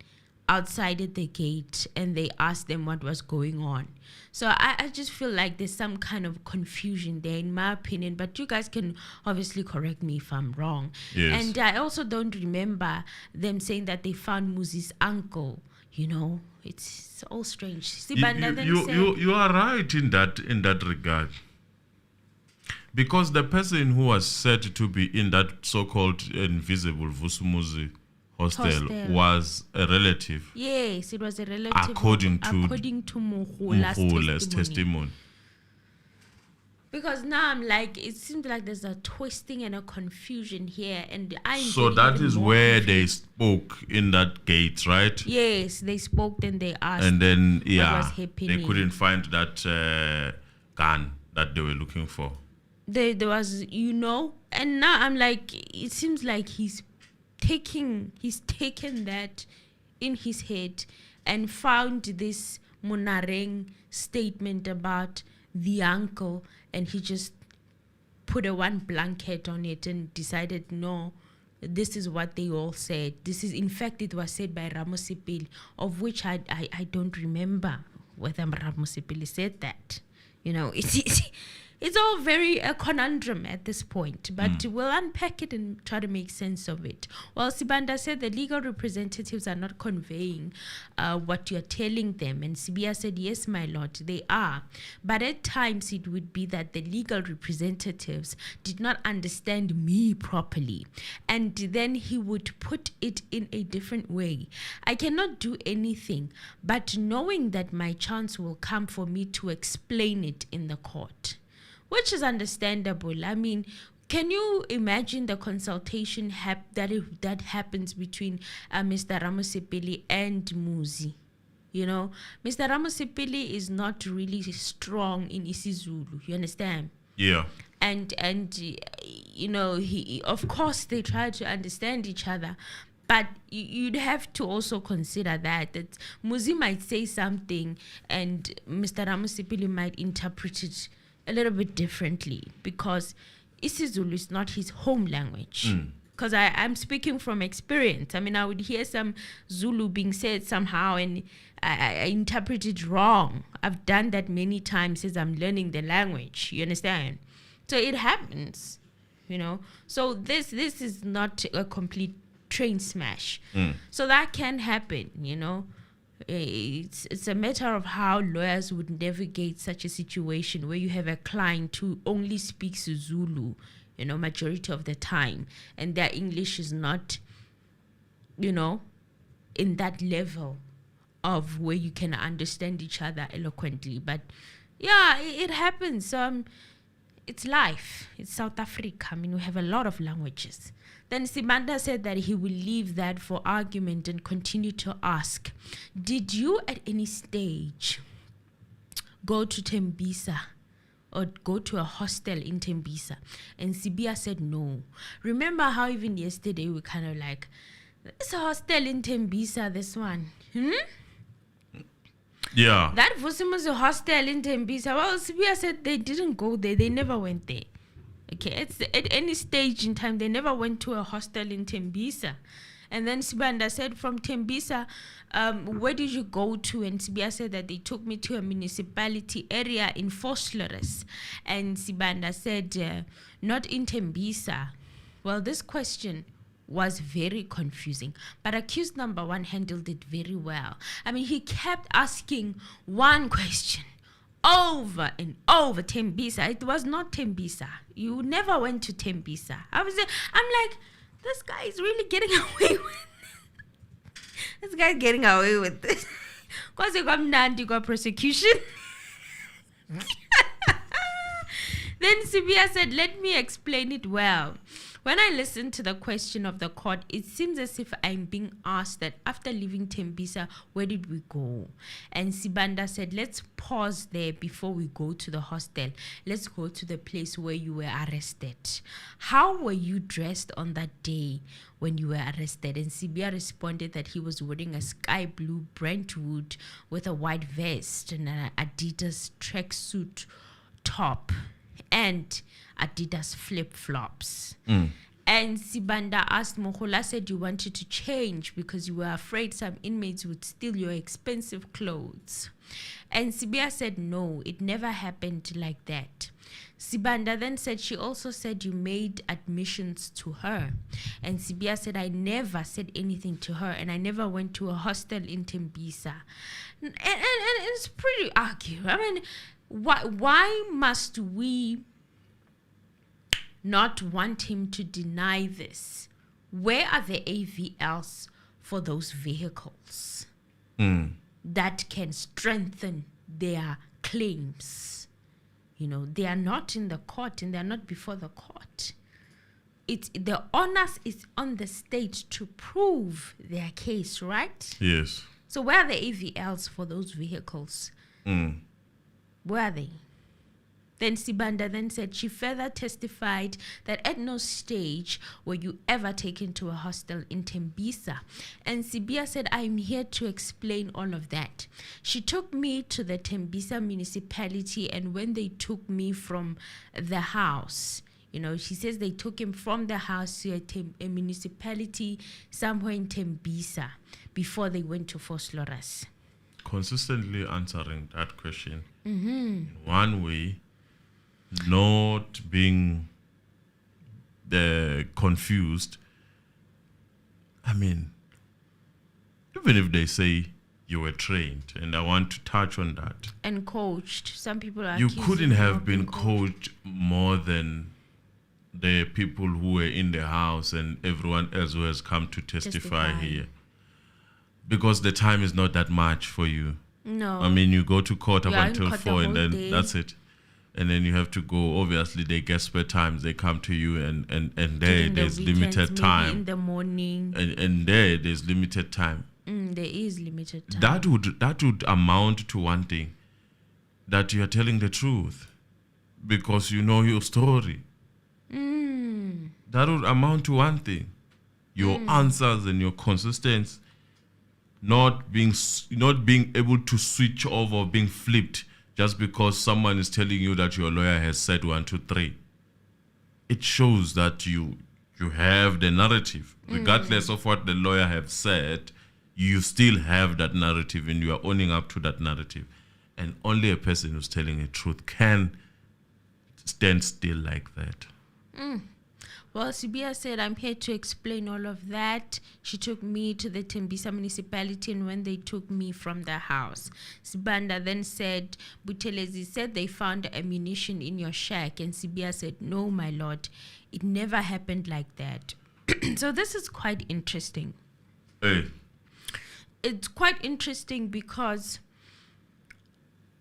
outside at the gate and they asked them what was going on. So I just feel like there's some kind of confusion there, in my opinion, but you guys can obviously correct me if I'm wrong. Yes. And I also don't remember them saying that they found Muzi's uncle. You know, it's all strange. Sibanda you are right in that regard. Because the person who was said to be in that so-called invisible Vusumuzi hostel was a relative. Yes, it was a relative. According to Mukhula's testimony. Because now I'm like, it seems like there's a twisting and a confusion here, and so that is where they spoke in that gate, right? Yes, they spoke and they asked, and then what was happening. They couldn't find that gun that they were looking for. There was, and now I'm like, it seems like he's taken that in his head and found this Monareng statement about the uncle, and he just put a one blanket on it and decided, no, this is what they all said. This is, in fact, it was said by Ramosipili, of which I don't remember whether Ramosipili said that. It's all very a conundrum at this point, but we'll unpack it and try to make sense of it. Well, Sibanda said the legal representatives are not conveying what you're telling them, and Sibiya said, yes, my lord, they are. But at times it would be that the legal representatives did not understand me properly, and then he would put it in a different way. I cannot do anything, but knowing that my chance will come for me to explain it in the court. Which is understandable. I mean, can you imagine the consultation that happens between Mr. Ramosipili and Muzi? Mr. Ramosipili is not really strong in isiZulu. You understand? Yeah. And he, of course, they try to understand each other. But you'd have to also consider that Muzi might say something and Mr. Ramosipili might interpret it a little bit differently, because isiZulu is not his home language. Because I'm speaking from experience. I mean, I would hear some Zulu being said somehow and I interpret it wrong. I've done that many times as I'm learning the language. You understand? So it happens, So this is not a complete train smash. So that can happen, It's a matter of how lawyers would navigate such a situation where you have a client who only speaks Zulu, majority of the time, and their English is not, in that level of where you can understand each other eloquently. But yeah, it happens. It's life. It's South Africa. I mean, we have a lot of languages. Then Sibanda said that he will leave that for argument and continue to ask, did you at any stage go to Tembisa or go to a hostel in Tembisa? And Sibiya said no. Remember how even yesterday we kind of like, it's a hostel in Tembisa, this one. Yeah. That was a hostel in Tembisa. Well, Sibiya said they didn't go there. They never went there. Okay, at any stage in time, they never went to a hostel in Tembisa. And then Sibanda said, from Tembisa, where did you go to? And Sibiya said that they took me to a municipality area in Vosloorus. And Sibanda said, not in Tembisa. Well, this question was very confusing, but accused number one handled it very well. I mean, he kept asking one question over and over. Tembisa. It was not Tembisa. You never went to Tembisa. I'm like, this guy is really getting away with this guy's getting away with this. Because you got prosecution. Then Sibiya said, let me explain it well. When I listened to the question of the court, it seems as if I'm being asked that after leaving Tembisa, where did we go? And Sibanda said, let's pause there before we go to the hostel. Let's go to the place where you were arrested. How were you dressed on that day when you were arrested? And Sibiya responded that he was wearing a sky blue Brentwood with a white vest and an Adidas tracksuit top and Adidas flip-flops. And Sibanda asked Mohola, said you wanted to change because you were afraid some inmates would steal your expensive clothes. And Sibiya said no, it never happened like that. Sibanda then said she also said you made admissions to her. And Sibiya said I never said anything to her and I never went to a hostel in Tembisa. And it's pretty argue. I mean, why must we not want him to deny this where are the AVLs for those vehicles that can strengthen their claims? They are not in the court and they are not before the court. The onus is on the state to prove their case, right? Yes. So where are the AVLs for those vehicles? Where are they? Then Sibanda then said she further testified that at no stage were you ever taken to a hostel in Tembisa. And Sibiya said, I'm here to explain all of that. She took me to the Tembisa municipality, and when they took me from the house, she says they took him from the house to a municipality somewhere in Tembisa before they went to Vosloorus. Consistently answering that question in one way, not being confused. I mean, even if they say you were trained, and I want to touch on that. And coached. Some people are you couldn't have been coached more than the people who were in the house and everyone else who has come to testify here. Because the time is not that much for you. No. I mean, you go to court up until 4 and then day. That's it. And then you have to go. Obviously, they get spare times. They come to you and there's limited time. In the morning. And there's limited time. There is limited time. That would amount to one thing. That you are telling the truth. Because you know your story. That would amount to one thing. Your answers and your consistency not being able to switch off or being flipped just because someone is telling you that your lawyer has said 1, 2, 3. It shows that you have the narrative. Regardless of what the lawyer have said, you still have that narrative and you are owning up to that narrative. And only a person who's telling the truth can stand still like that. Well, Sibiya said, I'm here to explain all of that. She took me to the Tembisa municipality, and when they took me from the house, Sibanda then said, Buthelezi said they found ammunition in your shack. And Sibiya said, no, my lord, it never happened like that. So this is quite interesting. Hey. It's quite interesting because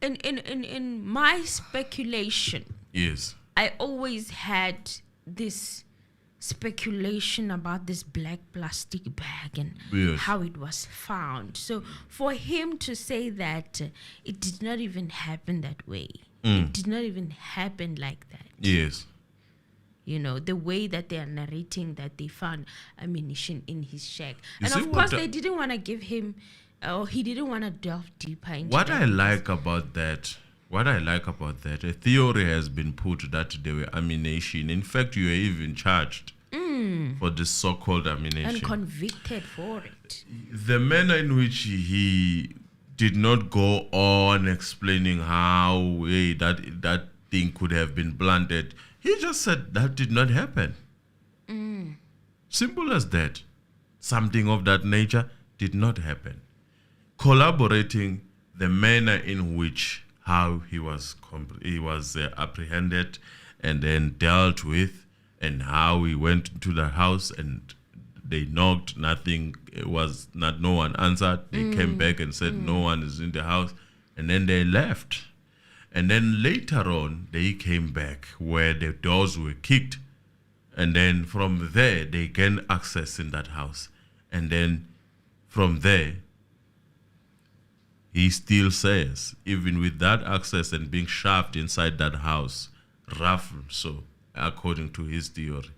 in my speculation, yes, I always had this speculation about this black plastic bag and how it was found. So for him to say that it did not even happen that way, it did not even happen like that. Yes. The way that they are narrating that they found ammunition in his shack. You and of course, they didn't want to give him, or he didn't want to delve deeper into what that. I like about that, a theory has been put that there were ammunition. In fact, you were even charged for this so-called ammunition. And convicted for it. The manner in which he did not go on explaining how that thing could have been blunted, he just said that did not happen. Simple as that. Something of that nature did not happen. Collaborating the manner in which how he was apprehended and then dealt with, and how he went to the house and they knocked, no one answered. They came back and said no one is in the house, and then they left. And then later on, they came back where the doors were kicked, and then from there they gained access in that house. And then from there, he still says, even with that access and being shoved inside that house, rough so, according to his theory,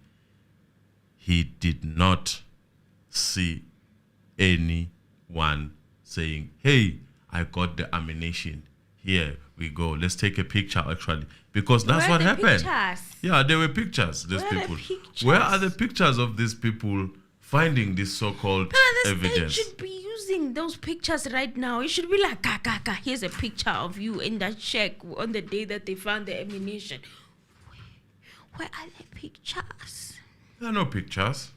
he did not see anyone saying, hey, I got the ammunition. Here we go. Let's take a picture, actually. Because that's what happened. Pictures? Yeah, there were pictures, these people. Where are the pictures of these people finding this so-called evidence? They should be using those pictures right now. It should be like, here's a picture of you in that shack on the day that they found the ammunition. Where are the pictures? There are no pictures.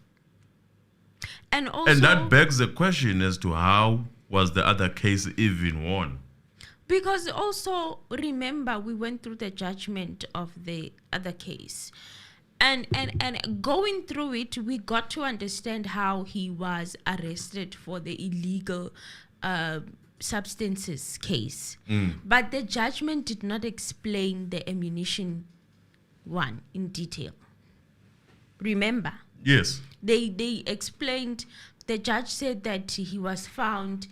And also, and that begs the question as to how was the other case even won? Because also, remember, we went through the judgment of the other case. And going through it, we got to understand how he was arrested for the illegal substances case. But the judgment did not explain the ammunition one in detail. Remember? Yes. They explained, the judge said that he was found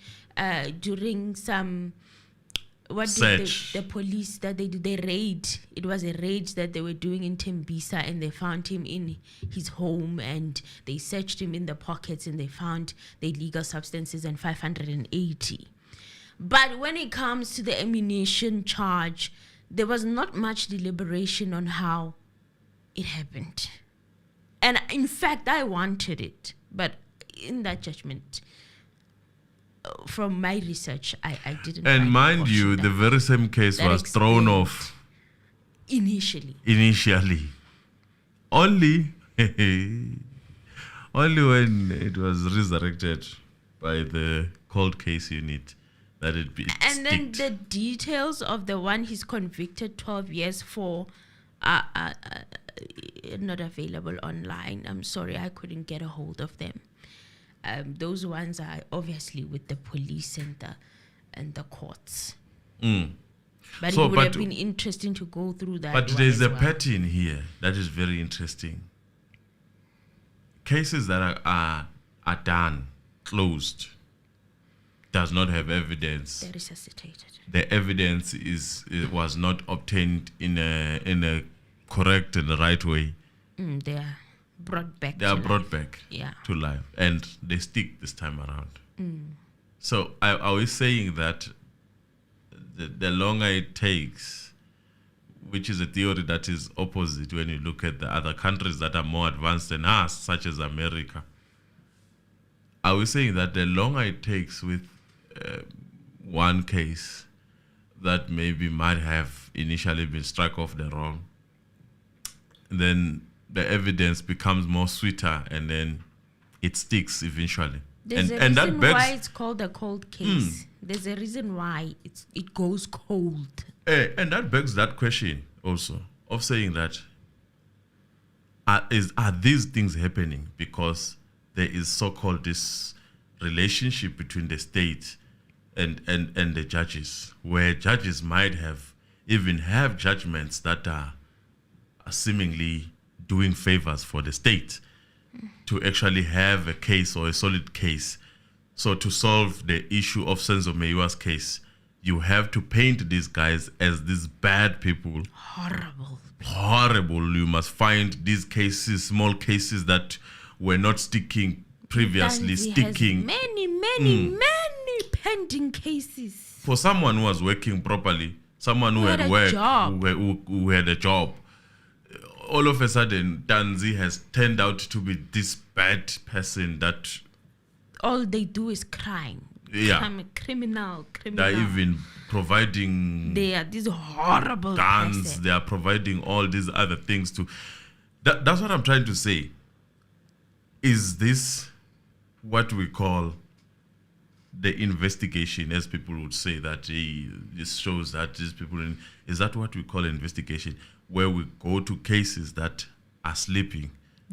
during some, what search. did the police, that they did, they raid. It was a raid that they were doing in Tembisa, and they found him in his home, and they searched him in the pockets, and they found the illegal substances and 580. But when it comes to the ammunition charge, there was not much deliberation on how it happened. And in fact, I wanted it. But in that judgment, from my research, I didn't. And mind you, the very same case was thrown off. Initially. Only when it was resurrected by the cold case unit that it be. And then the details of the one he's convicted 12 years for are not available online. I'm sorry, I couldn't get a hold of them. Those ones are obviously with the police and the courts. But it would have been interesting to go through that. But there's a pattern here that is very interesting. Cases that are done, closed, does not have evidence. They're resuscitated. The evidence was not obtained in a correct and the right way. They are brought back. To life, and they stick this time around. So I was saying that the longer it takes, which is a theory that is opposite when you look at the other countries that are more advanced than us, such as America. I was saying that the longer it takes with one case that maybe might have initially been struck off the wrong, then the evidence becomes more sweeter, and then it sticks eventually. There's a reason why it's called a cold case. There's a reason why it goes cold. And that begs that question also of saying that are these things happening because there is so-called this relationship between the state and the judges, where judges might even have judgments that are seemingly doing favors for the state to actually have a case or a solid case. So to solve the issue of Senzo Meyiwa's case, you have to paint these guys as these bad people. Horrible. You must find these cases, small cases that were not sticking previously, sticking. Many pending cases. For someone who was working properly, someone who had worked, who had a job, all of a sudden, Tanzi has turned out to be this bad person that all they do is crime. Yeah. Criminal. They're even providing. They are these horrible guns. person. They are providing all these other things to. That's what I'm trying to say. Is this what we call the investigation, as people would say that this shows that these people is that what we call investigation, where we go to cases that are sleeping,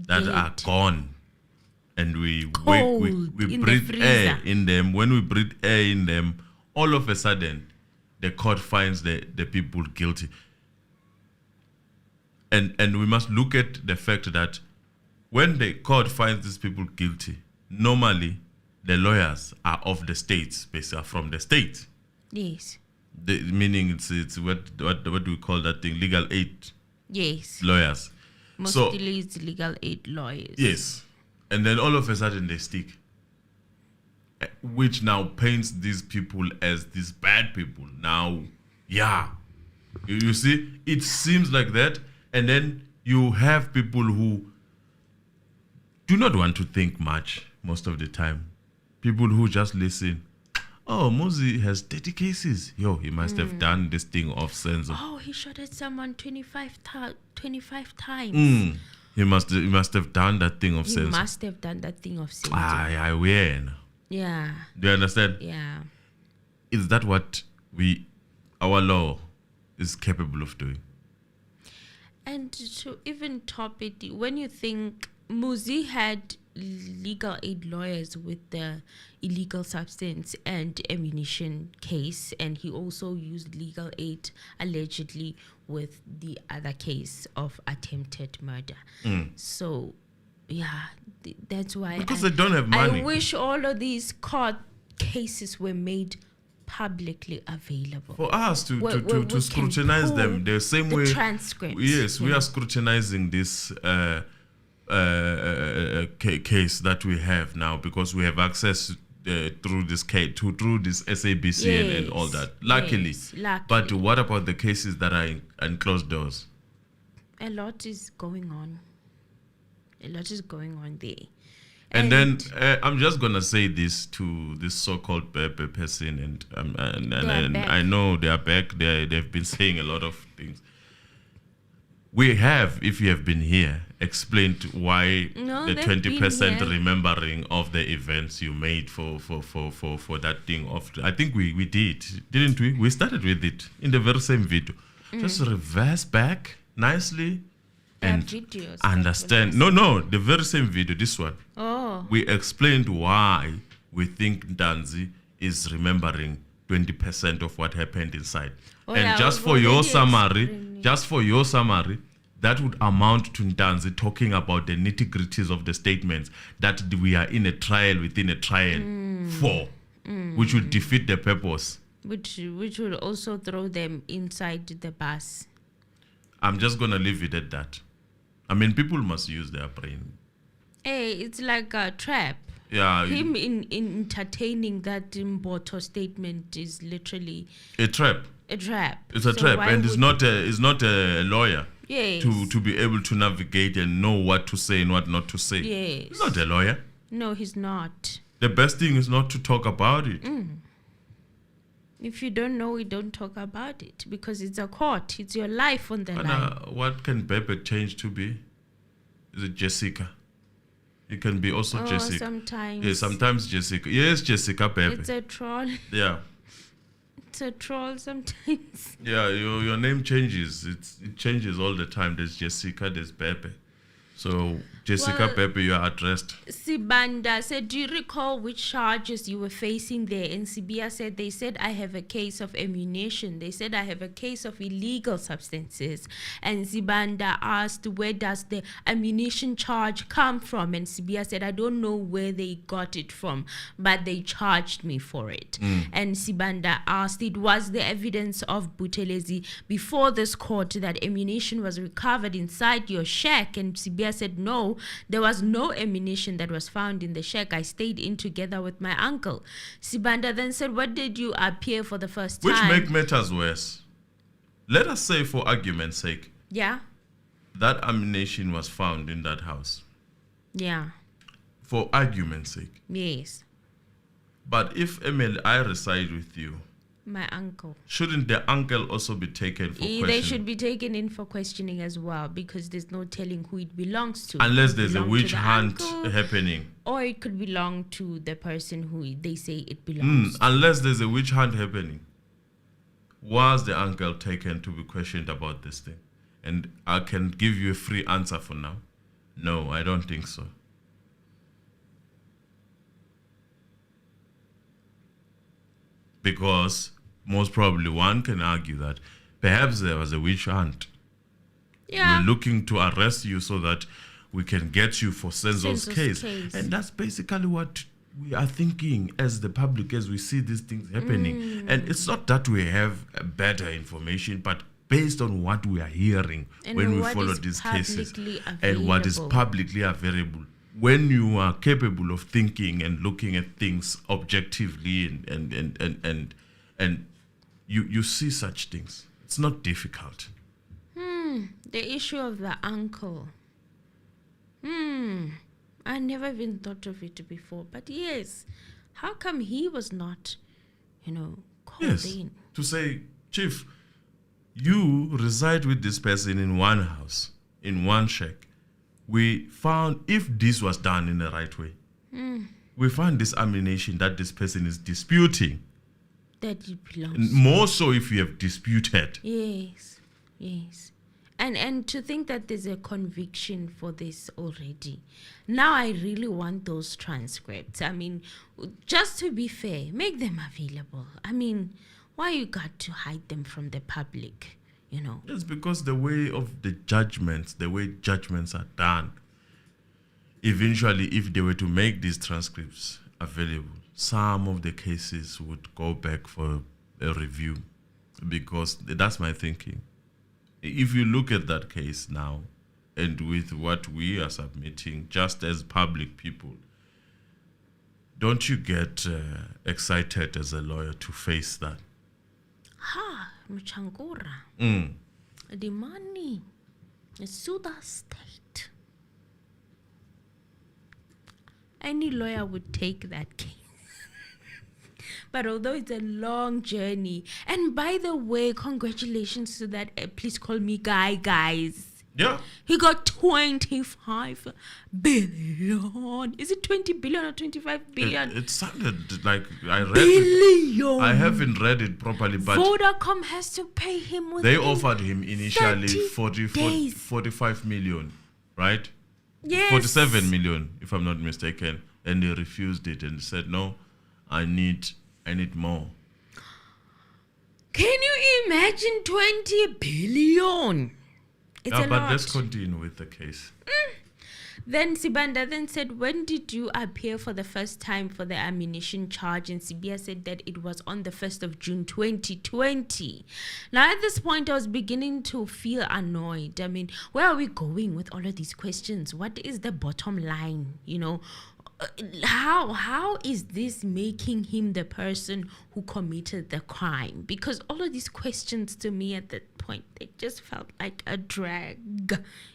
that are gone, and we breathe air in them. When we breathe air in them, all of a sudden the court finds the people guilty. And we must look at the fact that when the court finds these people guilty, normally the lawyers are of the states, basically from the state. Yes. Meaning it's what do we call that thing? Legal aid. Yes. Lawyers. Mostly it's legal aid lawyers. Yes. And then all of a sudden they stick, which now paints these people as these bad people. Now, yeah. You see, it seems like that. And then you have people who do not want to think much most of the time. People who just listen. Oh, Muzi has 30 cases. Yo, he must have done this thing of Senzo. Oh, he shot at someone 25 times. He must have done that thing of Senzo. He must have done that thing of Senzo. I win. Yeah. Do you understand? Yeah. Is that what our law is capable of doing? And to even top it, when you think Muzi had legal aid lawyers with the illegal substance and ammunition case, and he also used legal aid allegedly with the other case of attempted murder. So, yeah, that's why. Because they don't have money. I wish all of these court cases were made publicly available for us to we scrutinize them the same way. Transcripts. Yes, we are scrutinizing this case that we have now because we have access through this case through this SABC and all that. Luckily. But what about the cases that are in closed doors? A lot is going on. A lot is going on there. And then I'm just gonna say this to this so-called Pepe person, and I know they are back. They've been saying a lot of things. We have, if you have been here, explained why the 20% remembering of the events you made for that thing of. I think we did, didn't we? We started with it in the very same video. Just reverse back nicely. And understand. No, the very same video, this one. Oh. We explained why we think Ntanzi is remembering 20% of what happened inside. And just for your summary, that would amount to Ntanzi talking about the nitty-gritties of the statements that we are in a trial within a trial for, which would defeat the purpose. Which would also throw them inside the bus. I'm just going to leave it at that. I mean, people must use their brain. Hey, it's like a trap. Yeah. Him in entertaining that Mbotho statement is literally a trap. A trap. It's a trap, and it's not a lawyer. Yes. To be able to navigate and know what to say and what not to say. Yes. He's not a lawyer. No, he's not. The best thing is not to talk about it. If you don't know it, don't talk about it because it's a court. It's your life on the line. What can Pepe change to be? Is it Jessica? It can be also Jessica. Sometimes. Yeah, sometimes Jessica. Yes, Jessica Pepe. It's a troll. Yeah. It's a troll sometimes. Yeah, your name changes. It changes all the time. There's Jessica, there's Pepe. So, Jessica Pepe, you are addressed. Sibanda said, do you recall which charges you were facing there? And Sibiya said, they said, I have a case of ammunition. They said, I have a case of illegal substances. And Sibanda asked, where does the ammunition charge come from? And Sibiya said, I don't know where they got it from, but they charged me for it. And Sibanda asked, it was the evidence of Buthelezi before this court that ammunition was recovered inside your shack? And Sibiya said, no, there was no ammunition that was found in the shack. I stayed in together with my uncle. Sibanda then said, what did you appear for the first time? Which make matters worse. Let us say, for argument's sake, yeah, that ammunition was found in that house. Yeah. For argument's sake. Yes. But if I reside with you, my uncle, shouldn't the uncle also be taken for questioning? They should be taken in for questioning as well, because there's no telling who it belongs to. Unless there's a witch hunt happening. Or it could belong to the person who they say it belongs to. Unless there's a witch hunt happening. Was the uncle taken to be questioned about this thing? And I can give you a free answer for now. No, I don't think so. Because most probably one can argue that perhaps there was a witch hunt. Yeah. We're looking to arrest you so that we can get you for Senzo's case. And that's basically what we are thinking as the public, as we see these things happening. And it's not that we have better information, but based on what we are hearing and when we follow these cases and what is publicly available. When you are capable of thinking and looking at things objectively and you see such things, it's not difficult. The issue of the uncle. I never even thought of it before. But yes, how come he was not, called in? To say, Chief, you reside with this person in one house, in one shack. We found, if this was done in the right way, we found this ammunition that this person is disputing. That it belongs. More so if you have disputed. Yes. And to think that there's a conviction for this already. Now I really want those transcripts. I mean, just to be fair, make them available. I mean, why you got to hide them from the public, you know? It's because the way judgments are done, eventually, if they were to make these transcripts available, some of the cases would go back for a review, because that's my thinking. If you look at that case now, and with what we are submitting, just as public people, don't you get excited as a lawyer to face that? Ha, Mchangura. The money is to the state. Any lawyer would take that case. But although it's a long journey, and by the way, congratulations to that, please call me guys. Yeah. He got 25 billion. Is it 20 billion or 25 billion? It sounded like I read billion. it. I haven't read it properly, but Vodacom has to pay him with. They offered him initially 45 million, right? Yes. 47 million, if I'm not mistaken. And they refused it and said, no, I need more. Can you imagine 20 billion? It's a but lot. let's continue with the case. Then Sibanda then said, when did you appear for the first time for the ammunition charge? And Sibiya said that it was on the 1st of June 2020. Now at this point, I was beginning to feel annoyed. I mean, where are we going with all of these questions? What is the bottom line? You know, how is this making him the person who committed the crime? Because all of these questions to me at that point, they just felt like a drag,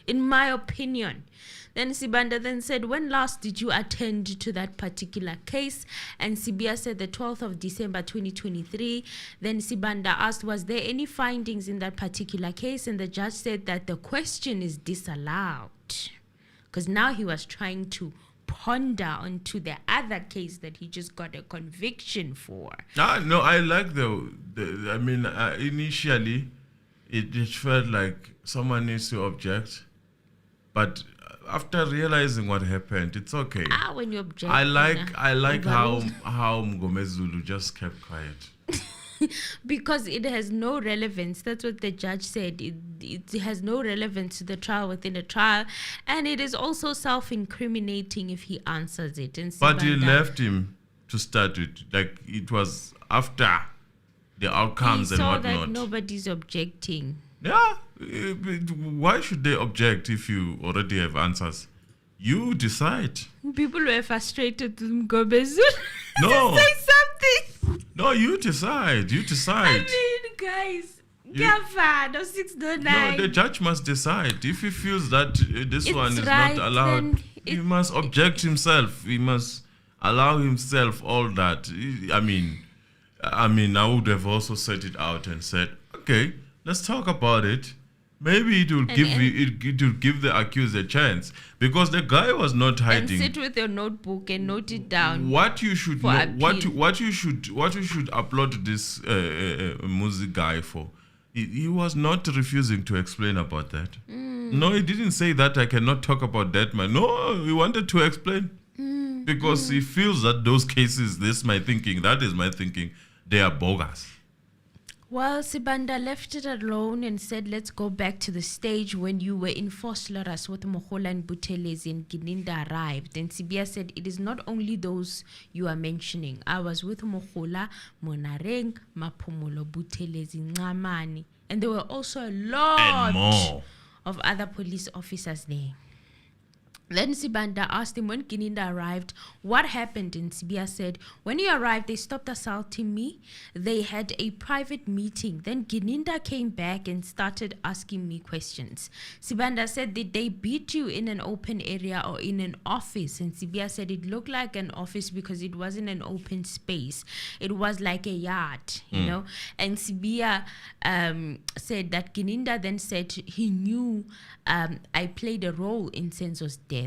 in my opinion. Then Sibanda then said, when last did you attend to that particular case? And Sibiya said the 12th of December 2023. Then Sibanda asked, was there any findings in that particular case? And the judge said that the question is disallowed, because now he was trying to ponder onto the other case that he just got a conviction for. No, I like I mean, initially it felt like someone needs to object, but after realizing what happened, it's okay. When you object, I like how Mgomezulu just kept quiet. Because it has no relevance. That's what the judge said. It has no relevance to the trial within a trial, and it is also self-incriminating if he answers it. And but he left him to start with. Like, it was after the outcomes and whatnot. He saw that nobody's objecting. Yeah. Why should they object if you already have answers? You decide. People were frustrated with Mgomezulu. No. Say something. No, you decide. I mean, guys, no 609. No, the judge must decide. If he feels that this one is right, not allowed, he must object himself. He must allow himself all that. I mean, I would have also set it out and said, okay, let's talk about it. Maybe it will give the accused a chance, because the guy was not hiding. And sit with your notebook and note it down. What you should what you should applaud this Muzi guy for. He was not refusing to explain about that. No, he didn't say that I cannot talk about that man. No, he wanted to explain, because he feels that those cases, this is my thinking, that is my thinking, they are bogus. Well, Sibanda left it alone and said, let's go back to the stage when you were in Vosloorus with Mogola and Buthelezi and Gininda arrived. And Sibiya said, it is not only those you are mentioning. I was with Mogola, Monareng, Maphumulo, Buthelezi, Ncamani. And there were also a lot of other police officers there. Then Sibanda asked him when Gininda arrived, what happened? And Sibiya said, when he arrived, they stopped assaulting me. They had a private meeting. Then Gininda came back and started asking me questions. Sibanda said, did they beat you in an open area or in an office? And Sibiya said, it looked like an office because it wasn't an open space. It was like a yard, you know. And Sibiya said that Gininda then said he knew I played a role in Senzo's death.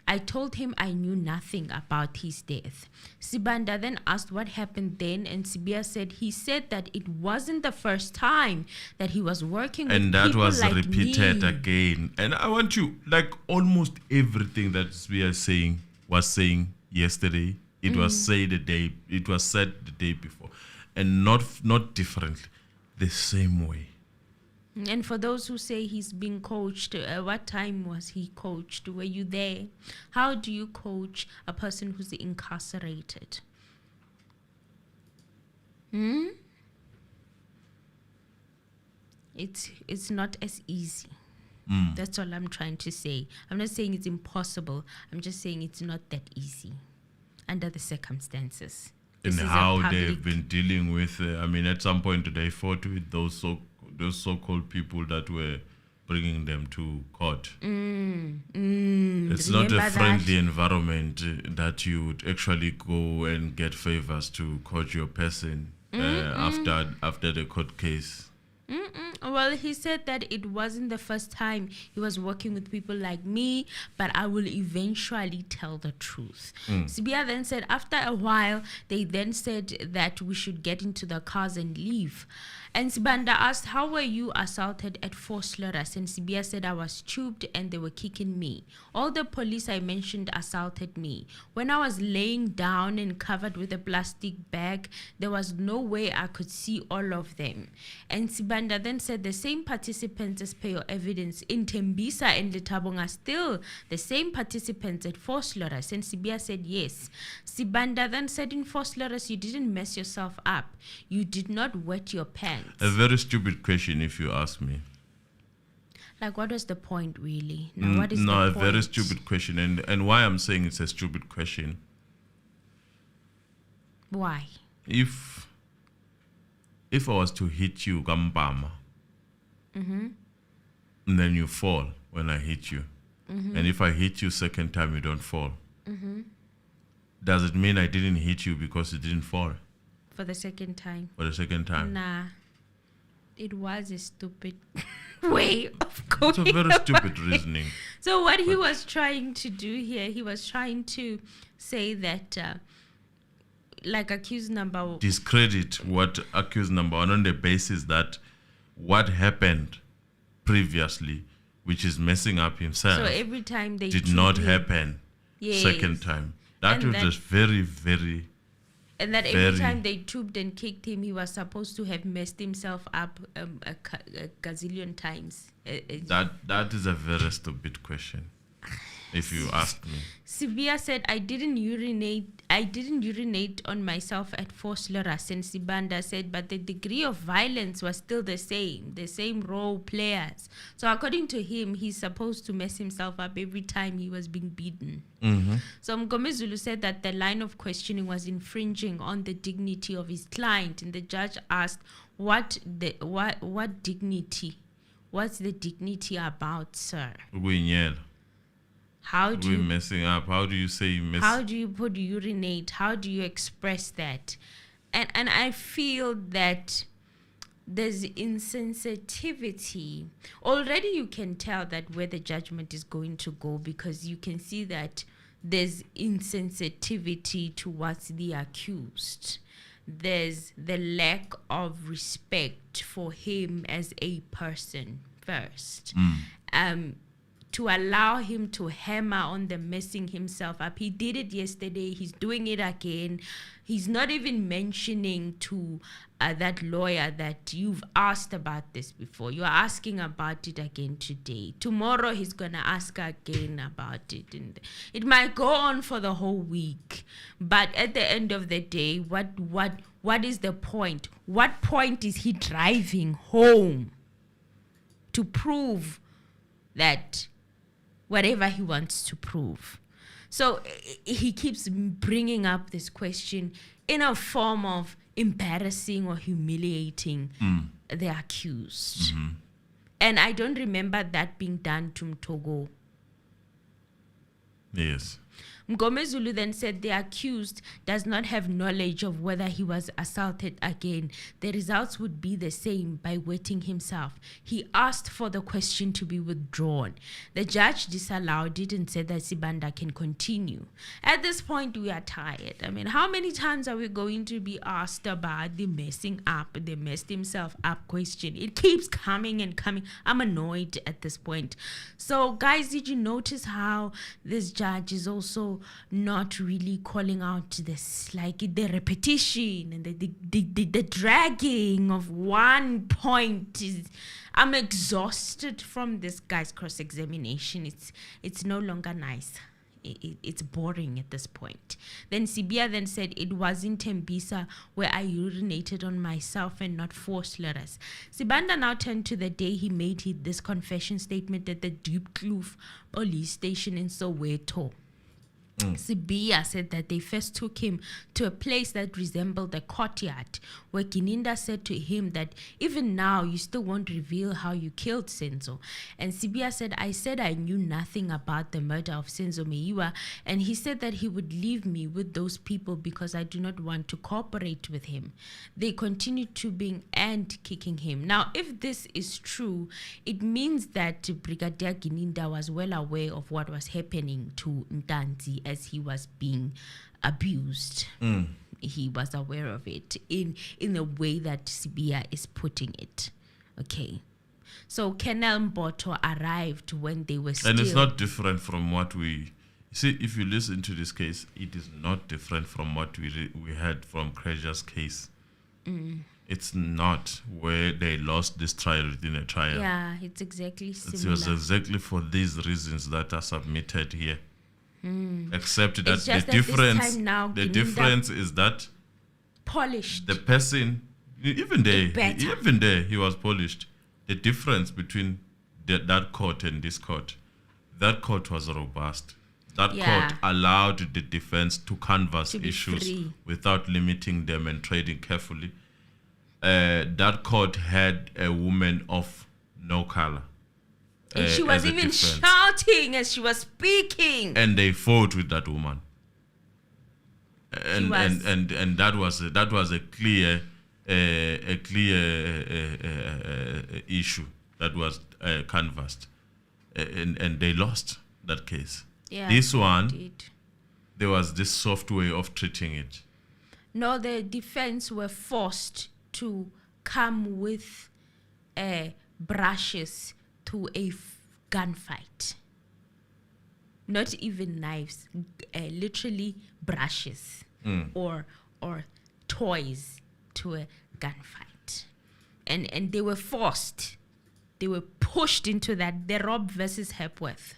I told him I knew nothing about his death. Sibanda then asked what happened then, and Sibiya said he said that it wasn't the first time that he was working with people like me. And that was repeated again. And I want you, like almost everything that Sibiya was saying yesterday, it was said the day before, and not differently, the same way. And for those who say he's being coached, what time was he coached? Were you there? How do you coach a person who's incarcerated? It's not as easy. That's all I'm trying to say. I'm not saying it's impossible. I'm just saying it's not that easy under the circumstances. And how they've been dealing with, at some point they fought with those so-called people that were bringing them to court. It's not a friendly environment that you would actually go and get favors to court your person after the court case. Well, he said that it wasn't the first time he was working with people like me, but I will eventually tell the truth. Sibiya then said after a while, they then said that we should get into the cars and leave. And Sibanda asked, how were you assaulted at Fort Slaughter? And Sibiya said, I was tubed and they were kicking me. All the police I mentioned assaulted me. When I was laying down and covered with a plastic bag, there was no way I could see all of them. And Sibanda then said the same participants as per your evidence in Tembisa and Lethabong are still the same participants at Fort Slaughter. And Sibiya said yes. Sibanda then said in Fort Slaughter, you didn't mess yourself up. You did not wet your pants. A very stupid question, if you ask me. Like, what was the point, really? What is the a point? Very stupid question. And why I'm saying it's a stupid question. Why? If I was to hit you, Gambama, and then you fall when I hit you, and if I hit you second time, you don't fall, does it mean I didn't hit you because you didn't fall? For the second time. For the second time. Nah. It was a stupid way of going. It's a very stupid reasoning. So what he was trying to do here, he was trying to say that, like accused number... Discredit what accused number one on the basis that what happened previously, which is messing up himself, so every time they did not happen second time. That was just very, very... And that every time they tubed and kicked him, he was supposed to have messed himself up a gazillion times. That is a very stupid question, if you ask me. Sibiya said, I didn't urinate on myself at Fort Slaughter. And Sibanda said, but the degree of violence was still the same role players. So according to him, he's supposed to mess himself up every time he was being beaten. So Mgomezulu said that the line of questioning was infringing on the dignity of his client, and the judge asked, what dignity? What's the dignity about, sir? How do you messing up? How do you say you mess? How do you put urinate? How do you express that? And I feel that there's insensitivity. Already you can tell that where the judgment is going to go, because you can see that there's insensitivity towards the accused. There's the lack of respect for him as a person first. To allow him to hammer on the messing himself up. He did it yesterday. He's doing it again. He's not even mentioning to that lawyer that you've asked about this before. You're asking about it again today. Tomorrow he's going to ask again about it. And it might go on for the whole week. But at the end of the day, what is the point? What point is he driving home to prove that whatever he wants to prove? So he keeps bringing up this question in a form of embarrassing or humiliating the accused. And I don't remember that being done to Mtogo. Yes. Mgomezulu then said the accused does not have knowledge of whether he was assaulted again. The results would be the same by wetting himself. He asked for the question to be withdrawn. The judge disallowed it and said that Sibanda can continue. At this point, we are tired. I mean, how many times are we going to be asked about the messing up, the messed himself up question? It keeps coming and coming. I'm annoyed at this point. So, guys, did you notice how this judge is also not really calling out this, like the repetition and the dragging of one point? I'm exhausted from this guy's cross-examination. It's no longer nice. It's boring at this point. Then Sibiya then said it was in Tembisa where I urinated on myself and not forced letters. Sibanda now turned to the day he made this confession statement at the Diepkloof police station in Soweto. Sibiya said that they first took him to a place that resembled a courtyard, where Gininda said to him that even now you still won't reveal how you killed Senzo. And Sibiya said, I said I knew nothing about the murder of Senzo Meyiwa, and he said that he would leave me with those people because I do not want to cooperate with him. They continued tubing and kicking him. Now, if this is true, it means that Brigadier Gininda was well aware of what was happening to Ntanzi as he was being abused. He was aware of it in the way that Sibiya is putting it. Okay. So Colonel Mbotho arrived when they were still... And it's not different from what we... See, if you listen to this case, it is not different from what we had from Kreja's case. It's not where they lost this trial within a trial. Yeah, it's exactly similar. It was exactly for these reasons that are submitted here. Except that the difference is that polished. The person, even there he was polished. The difference between that court and this court, that court was robust. That court allowed the defense to canvass issues without limiting them and trading carefully. That court had a woman of no color. And she was even shouting as she was speaking. And they fought with that woman. And that was a clear issue that was canvassed. And they lost that case. Yeah, this one, there was this soft way of treating it. No, the defense were forced to come with brushes to a gunfight. Not even knives, literally brushes or toys to a gunfight. And they were forced. They were pushed into that. The Rob versus Hepworth.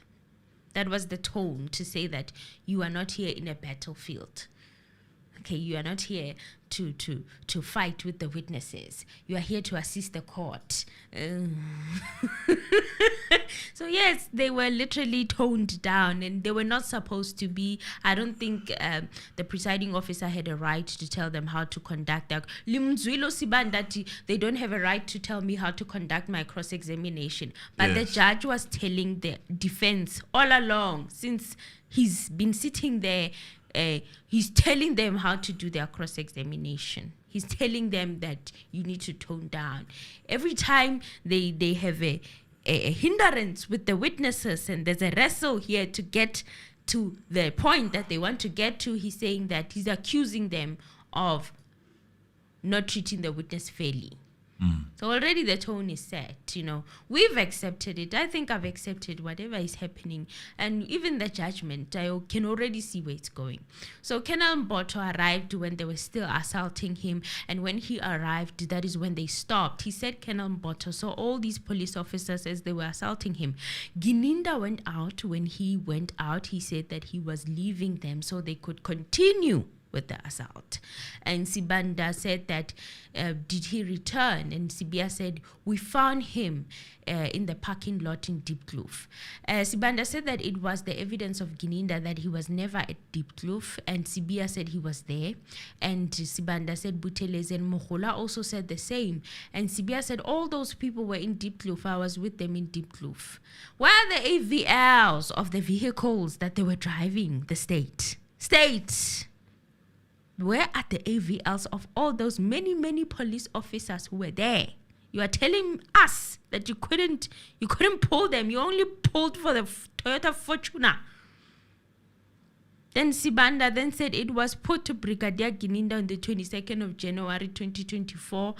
That was the tone to say that you are not here in a battlefield. Okay, you are not here to fight with the witnesses. You are here to assist the court. So yes, they were literally toned down, and they were not supposed to be. I don't think the presiding officer had a right to tell them how to conduct that. Sibanda, they don't have a right to tell me how to conduct my cross-examination. But the judge was telling the defense all along, since he's been sitting there. He's telling them how to do their cross-examination. He's telling them that you need to tone down. Every time they have a hindrance with the witnesses and there's a wrestle here to get to the point that they want to get to, he's saying that he's accusing them of not treating the witness fairly. So already the tone is set, We've accepted it. I think I've accepted whatever is happening. And even the judgment, I can already see where it's going. So Colonel Mbotho arrived when they were still assaulting him. And when he arrived, that is when they stopped. He said, Colonel Mbotho, so all these police officers, as they were assaulting him, Gininda went out. When he went out, he said that he was leaving them so they could continue with the assault. And Sibanda said that, did he return? And Sibiya said, we found him in the parking lot in Diepkloof. Sibanda said that it was the evidence of Gininda that he was never at Diepkloof, and Sibiya said he was there. And Sibanda said Buthelezi and Mogola also said the same. And Sibiya said all those people were in Diepkloof. I was with them in Diepkloof. Where are the AVLs of the vehicles that they were driving? The state. Where are the AVLs of all those many police officers who were there? You are telling us that you couldn't pull them. You only pulled for the Toyota Fortuner. Then Sibanda then said it was put to Brigadier Gininda on the 22nd of January 2024.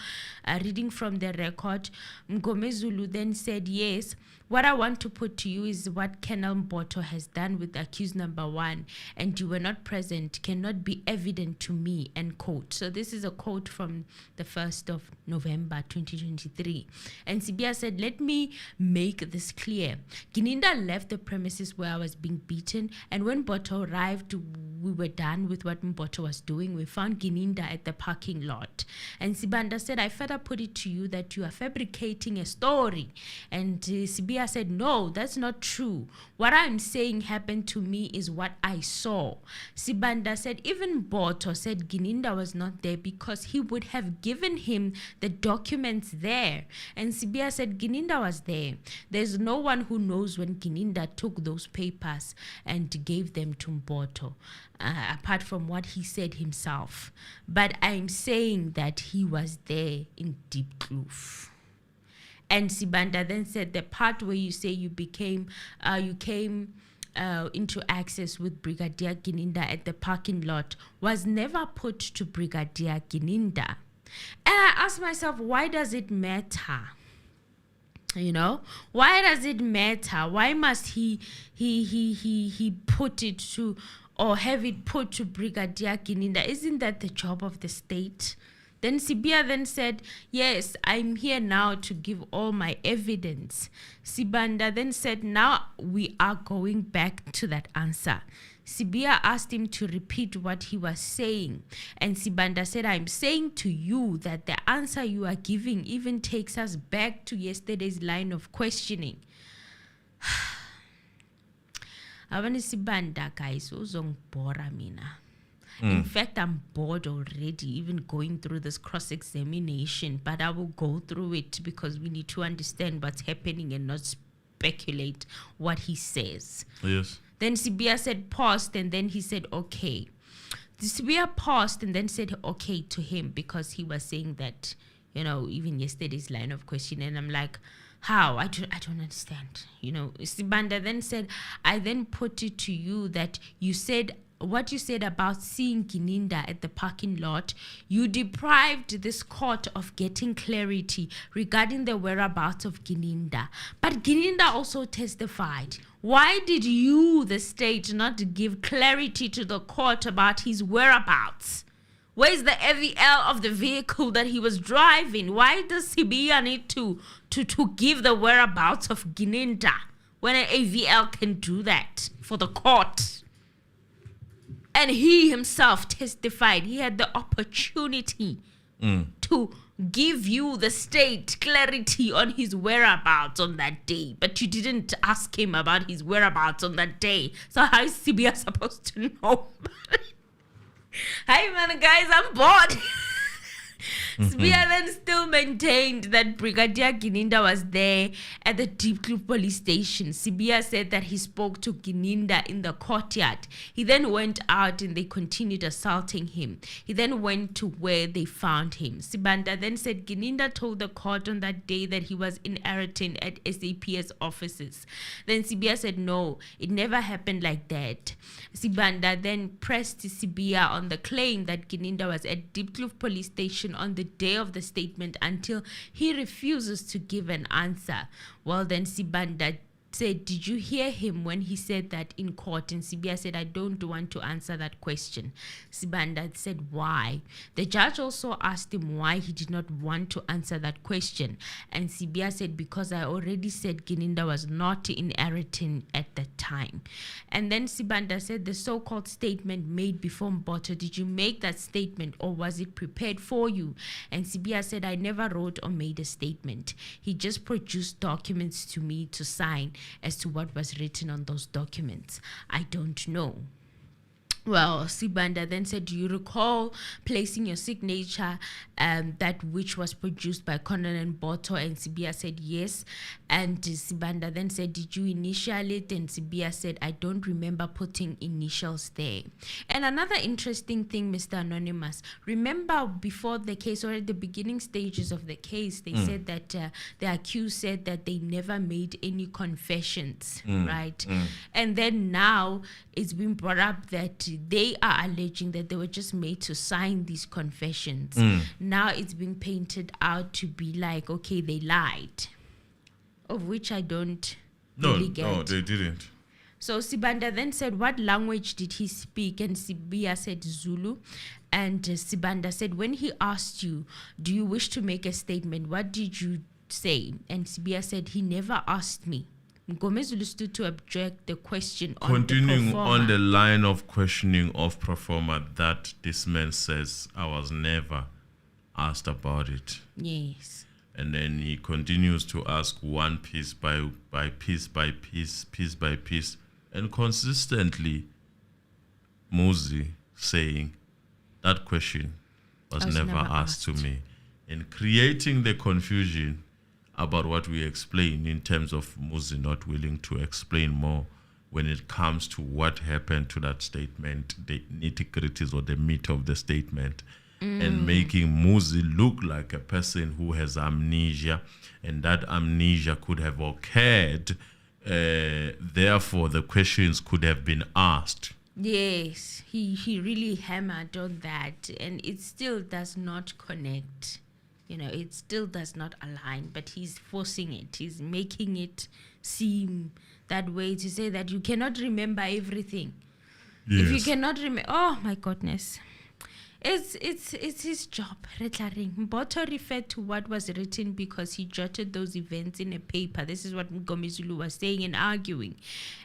Reading from the record, Mgomezulu then said, yes, what I want to put to you is what Colonel Mbotho has done with accused number 1, and you were not present, cannot be evident to me, end quote. So this is a quote from the 1st of November 2023. And Sibiya said, let me make this clear. Gininda left the premises where I was being beaten, and when Mbotho arrived, we were done with what Mbotho was doing. We found Gininda at the parking lot. And Sibanda said, I further put it to you that you are fabricating a story. And Sibiya said, no, that's not true. What I'm saying happened to me is what I saw. Sibanda said, even Mbotho said Gininda was not there because he would have given him the documents there. And Sibiya said Gininda was there. There's no one who knows when Gininda took those papers and gave them to Mbotho, apart from what he said himself. But I'm saying that he was there in Diepkloof. And Sibanda then said the part where you say you came into access with Brigadier Gininda at the parking lot was never put to Brigadier Gininda. And I asked myself, why does it matter? You know, why does it matter? Why must he put it to, or have it put to Brigadier Gininda? Isn't that the job of the state? Then Sibiya then said, yes, I'm here now to give all my evidence. Sibanda then said, now we are going back to that answer. Sibiya asked him to repeat what he was saying. And Sibanda said, I'm saying to you that the answer you are giving even takes us back to yesterday's line of questioning. Abanye Sibanda, guys, uzongibhora mina. In fact, I'm bored already, even going through this cross-examination, but I will go through it because we need to understand what's happening and not speculate what he says. Yes. Then Sibiya said, paused, and then he said, okay. Sibiya paused and then said, okay, to him because he was saying that, you know, even yesterday's line of question, and I'm like, how? I don't understand. You know, Sibanda then said, I then put it to you that you said, what you said about seeing Gininda at the parking lot, you deprived this court of getting clarity regarding the whereabouts of Gininda. But Gininda also testified. Why did you, the state, not give clarity to the court about his whereabouts? Where's the AVL of the vehicle that he was driving? Why does Sibiya need to give the whereabouts of Gininda when an AVL can do that for the court? And he himself testified. He had the opportunity to give you, the state, clarity on his whereabouts on that day. But you didn't ask him about his whereabouts on that day. So how is Sibiya supposed to know? Hi, man, guys, I'm bored. Sibiya then still maintained that Brigadier Gininda was there at the Diepkloof police station. Sibiya said that he spoke to Gininda in the courtyard. He then went out and they continued assaulting him. He then went to where they found him. Sibanda then said Gininda told the court on that day that he was in Ayrton at SAPS offices. Then Sibiya said no, it never happened like that. Sibanda then pressed Sibiya on the claim that Gininda was at Diepkloof police station on the day of the statement until he refuses to give an answer. Well, then Sibanda said, did you hear him when he said that in court? And Sibiya said, I don't want to answer that question. Sibanda said, why? The judge also asked him why he did not want to answer that question. And Sibiya said, because I already said Gininda was not in Eriton at that time. And then Sibanda said, the so-called statement made before Mbotho, did you make that statement or was it prepared for you? And Sibiya said, I never wrote or made a statement. He just produced documents to me to sign. As to what was written on those documents, I don't know. Well, Sibanda then said, do you recall placing your signature, that which was produced by Colonel Mbotho? And Sibiya said, yes. And Sibanda then said, did you initial it? And Sibiya said, I don't remember putting initials there. And another interesting thing, Mr. Anonymous, remember before the case, or at the beginning stages of the case, they said that the accused said that they never made any confessions, right? And then now it's been brought up that they are alleging that they were just made to sign these confessions. Now it's being painted out to be like, okay, they lied, of which I don't really get. No, they didn't. So Sibanda then said, what language did he speak? And Sibiya said Zulu. And Sibanda said, when he asked you, do you wish to make a statement, what did you say? And Sibiya said, he never asked me. Ngomezulu stood to object the question on continuing the on the line of questioning of performer that this man says, I was never asked about it. Yes. And then he continues to ask one piece by piece by piece by piece, and consistently Muzi saying that question was never asked to me, and creating the confusion about what we explain in terms of Muzi not willing to explain more when it comes to what happened to that statement, the nitty-gritties or the meat of the statement, and making Muzi look like a person who has amnesia, and that amnesia could have occurred, therefore the questions could have been asked. Yes, he really hammered on that, and it still does not connect. You know, it still does not align, but he's forcing it. He's making it seem that way to say that you cannot remember everything. Yes. If you cannot remember, oh my goodness. It's his job. Mbotho referred to what was written because he jotted those events in a paper. This is what Ngomezulu was saying and arguing.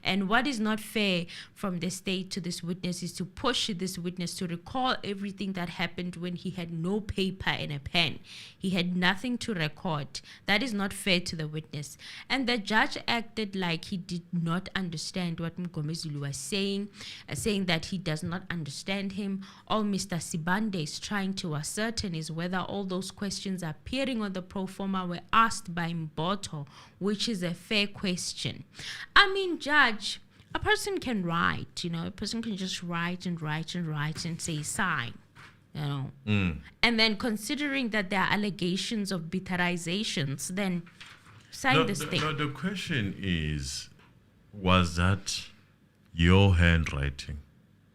And what is not fair from the state to this witness is to push this witness to recall everything that happened when he had no paper and a pen. He had nothing to record. That is not fair to the witness. And the judge acted like he did not understand what Ngomezulu was saying that he does not understand him. All Mr. Sibanda is trying to ascertain is whether all those questions appearing on the pro forma were asked by Mbotho, which is a fair question. I mean, Judge, a person can write, a person can just write and say sign, And then considering that there are allegations of bitterizations, then sign this thing. No, the question is, was that your handwriting?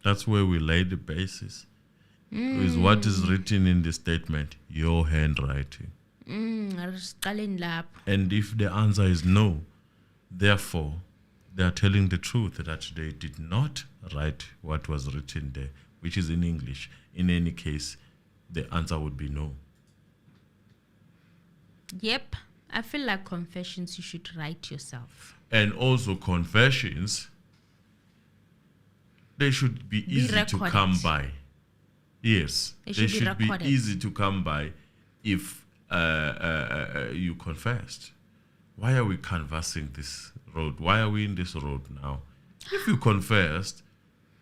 That's where we lay the basis. Is what is written in the statement your handwriting? And if the answer is no, therefore, they are telling the truth that they did not write what was written there, which is in English. In any case, the answer would be no. Yep. I feel like confessions you should write yourself. And also confessions, they should be easy to come by. Yes, they should be easy to come by if you confessed. Why are we canvassing this road? Why are we in this road now? If you confessed,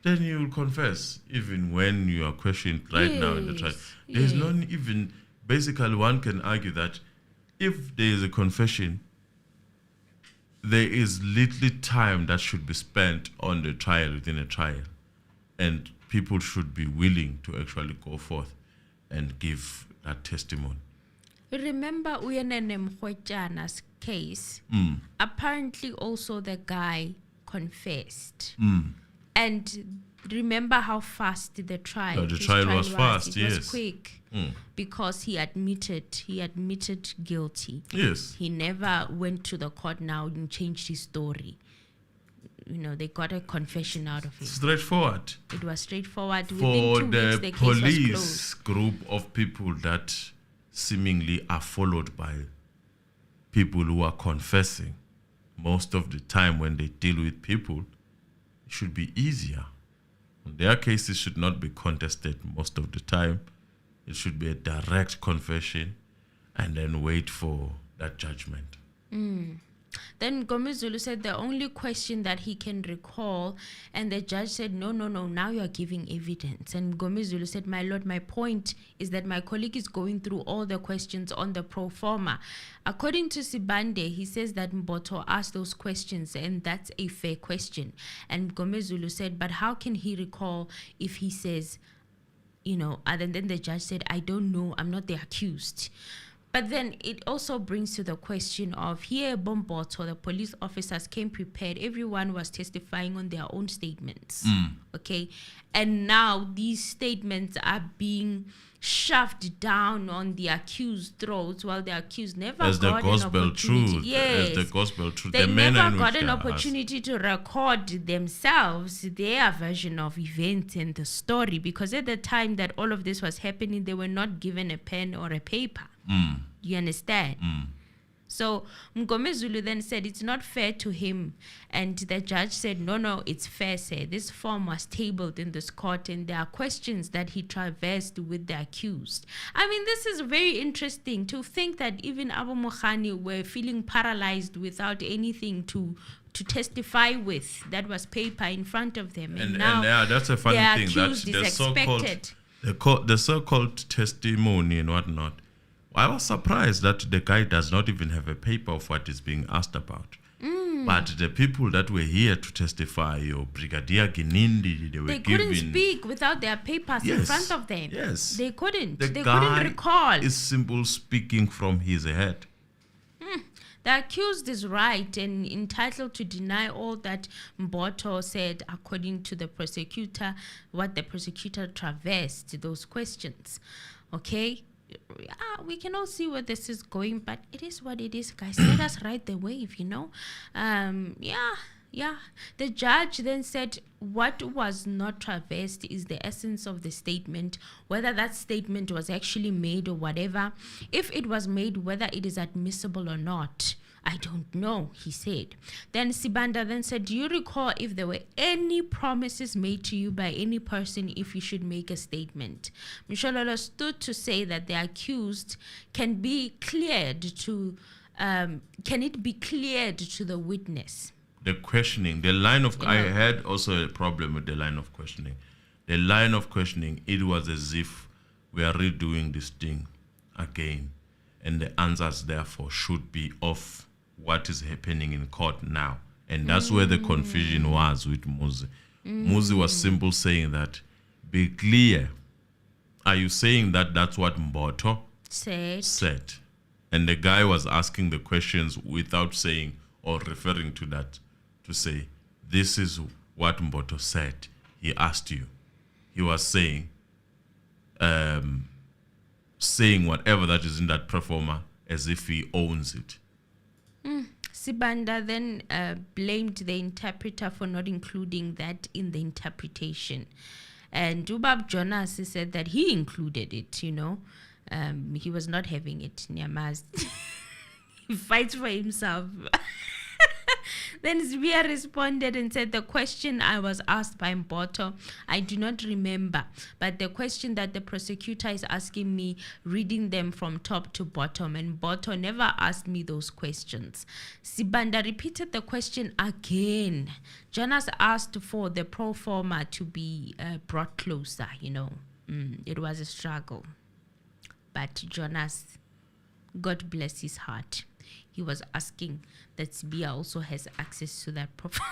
then you will confess, even when you are questioned right now in the trial. There's no even, basically one can argue that if there is a confession, there is little time that should be spent on the trial, within a trial. And people should be willing to actually go forth and give that testimony. Remember Uyene Mkhwetjana's case? Apparently also the guy confessed. And remember how fast the trial. The trial was fast. It yes, was quick because he admitted guilty. Yes, he never went to the court now and changed his story. They got a confession out of it. Straightforward. It was straightforward. For Within 2 weeks, the case was police closed. group of people that seemingly are followed by people who are confessing, most of the time when they deal with people, it should be easier. Their cases should not be contested most of the time. It should be a direct confession and then wait for that judgment. Then Gomezulu said the only question that he can recall, and the judge said, no, now you are giving evidence. And Gomezulu said, my lord, my point is that my colleague is going through all the questions on the pro forma. According to Sibanda, he says that Mbotho asked those questions, and that's a fair question. And Gomezulu said, but how can he recall if he says, and then the judge said, I don't know, I'm not the accused. But then it also brings to the question of here, Mbotho, the police officers came prepared. Everyone was testifying on their own statements. Okay. And now these statements are being shoved down on the accused throats while the accused never as got the gospel an opportunity. truth. Yes. As the gospel truth. They the manner never in got which an they are opportunity to record themselves, their version of events and the story, because at the time that all of this was happening, they were not given a pen or a paper. You understand? So Mgomezulu then said it's not fair to him, and the judge said no, it's fair, sir. This form was tabled in this court and there are questions that he traversed with the accused. I mean, this is very interesting to think that even Abu Mokhani were feeling paralyzed without anything to testify with. That was paper in front of them, and now yeah, that's a funny thing that the so-called testimony and whatnot. I was surprised that the guy does not even have a paper of what is being asked about. But the people that were here to testify, your Brigadier Gininda, they couldn't speak without their papers in front of them. Yes. They couldn't. The they guy couldn't recall. Is simple speaking from his head. The accused is right and entitled to deny all that Mbotho said, according to the prosecutor, what the prosecutor traversed, those questions. Okay? We can all see where this is going, but it is what it is, guys. Let us ride the wave, Yeah. The judge then said what was not traversed is the essence of the statement, whether that statement was actually made or whatever. If it was made, whether it is admissible or not, I don't know, he said. Then Sibanda then said, do you recall if there were any promises made to you by any person if you should make a statement? Mshololo stood to say that the accused can be cleared to, can it be cleared to the witness? The questioning, the line of, I had also a problem with the line of questioning. The line of questioning, it was as if we are redoing this thing again. And the answers, therefore, should be of what is happening in court now. And that's where the confusion was with Muzi. Muzi was simple saying that, be clear. Are you saying that that's what Mbotho said? And the guy was asking the questions without saying or referring to that, to say, this is what Mbotho said. He asked you. He was saying, saying whatever that is in that performer as if he owns it. Sibanda then blamed the interpreter for not including that in the interpretation. And Ubab Jonas said that he included it, he was not having it. Nyamaz. He fights for himself. Then Sibiya responded and said, the question I was asked by Mbotho, I do not remember, but the question that the prosecutor is asking me, reading them from top to bottom, and Mbotho never asked me those questions. Sibanda repeated the question again. Jonas asked for the pro forma to be brought closer, It was a struggle. But Jonas, God bless his heart, he was asking that Sibiya also has access to that profile.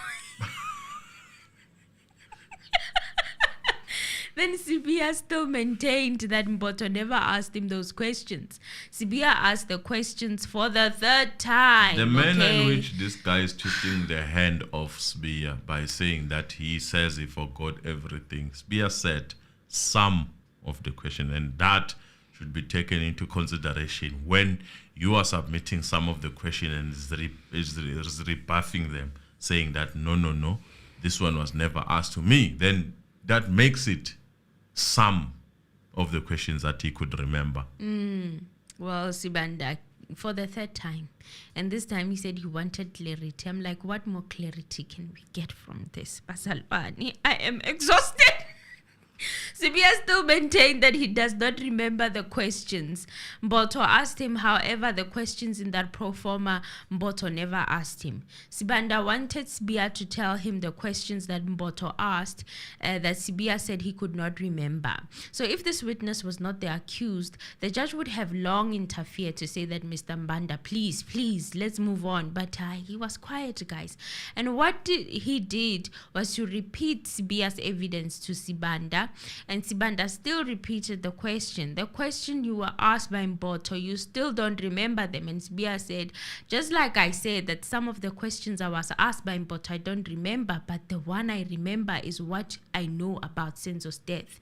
Then Sibiya still maintained that Mbotho never asked him those questions. Sibiya asked the questions for the third time. The manner in which this guy is twisting the hand of Sibiya by saying that he says he forgot everything. Sibiya said some of the question, and that should be taken into consideration when you are submitting some of the question and is rebuffing them, saying that no, this one was never asked to me. Then that makes it some of the questions that he could remember. Well, Sibanda, for the third time, and this time he said he wanted clarity. I'm like, what more clarity can we get from this? Basalbani, I am exhausted. Sibiya still maintained that he does not remember the questions. Mbotho asked him, however, the questions in that pro forma, Mbotho never asked him. Sibanda wanted Sibiya to tell him the questions that Mbotho asked, that Sibiya said he could not remember. So if this witness was not the accused, the judge would have long interfered to say that, Mr. Mbanda, please, let's move on. But he was quiet, guys. And what he did was to repeat Sibiya's evidence to Sibanda. And Sibanda still repeated the question. The question you were asked by Mbotho, you still don't remember them. And Sibiya said, just like I said, that some of the questions I was asked by Mbotho, I don't remember. But the one I remember is what I know about Senzo's death.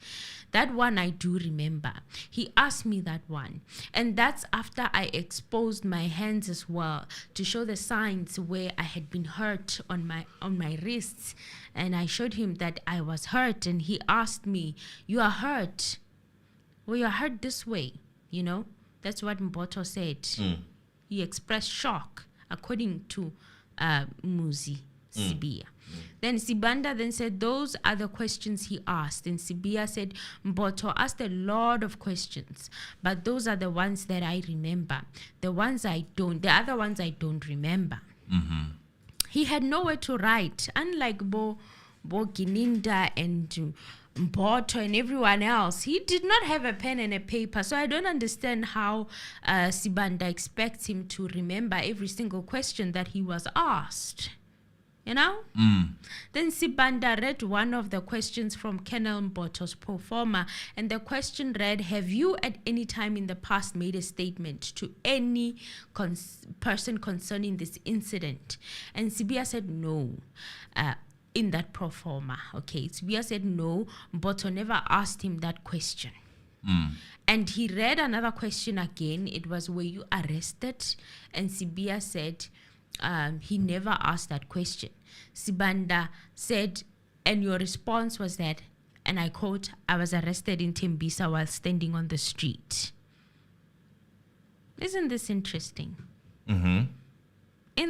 That one I do remember. He asked me that one. And that's after I exposed my hands as well to show the signs where I had been hurt on my wrists. And I showed him that I was hurt, and he asked me, you are hurt? Well, you are hurt this way, you know? That's what Mbotho said. He expressed shock, according to Muzi Sibiya. Then Sibanda then said, those are the questions he asked. And Sibiya said, Mbotho asked a lot of questions, but those are the ones that I remember. The other ones I don't remember. He had nowhere to write, unlike Bo Gininda and Mbotho and everyone else. He did not have a pen and a paper, so I don't understand how Sibanda expects him to remember every single question that he was asked. You know? Then Sibanda read one of the questions from Colonel Mbotho's pro forma, and the question read, have you at any time in the past made a statement to any person concerning this incident? And Sibiya said no. In that pro forma, okay, Sibiya said no, Mbotho never asked him that question. And he read another question again. It was, were you arrested? And Sibiya said, he never asked that question. Sibanda said, and your response was that, and I quote, I was arrested in Tembisa while standing on the street. Isn't this interesting? In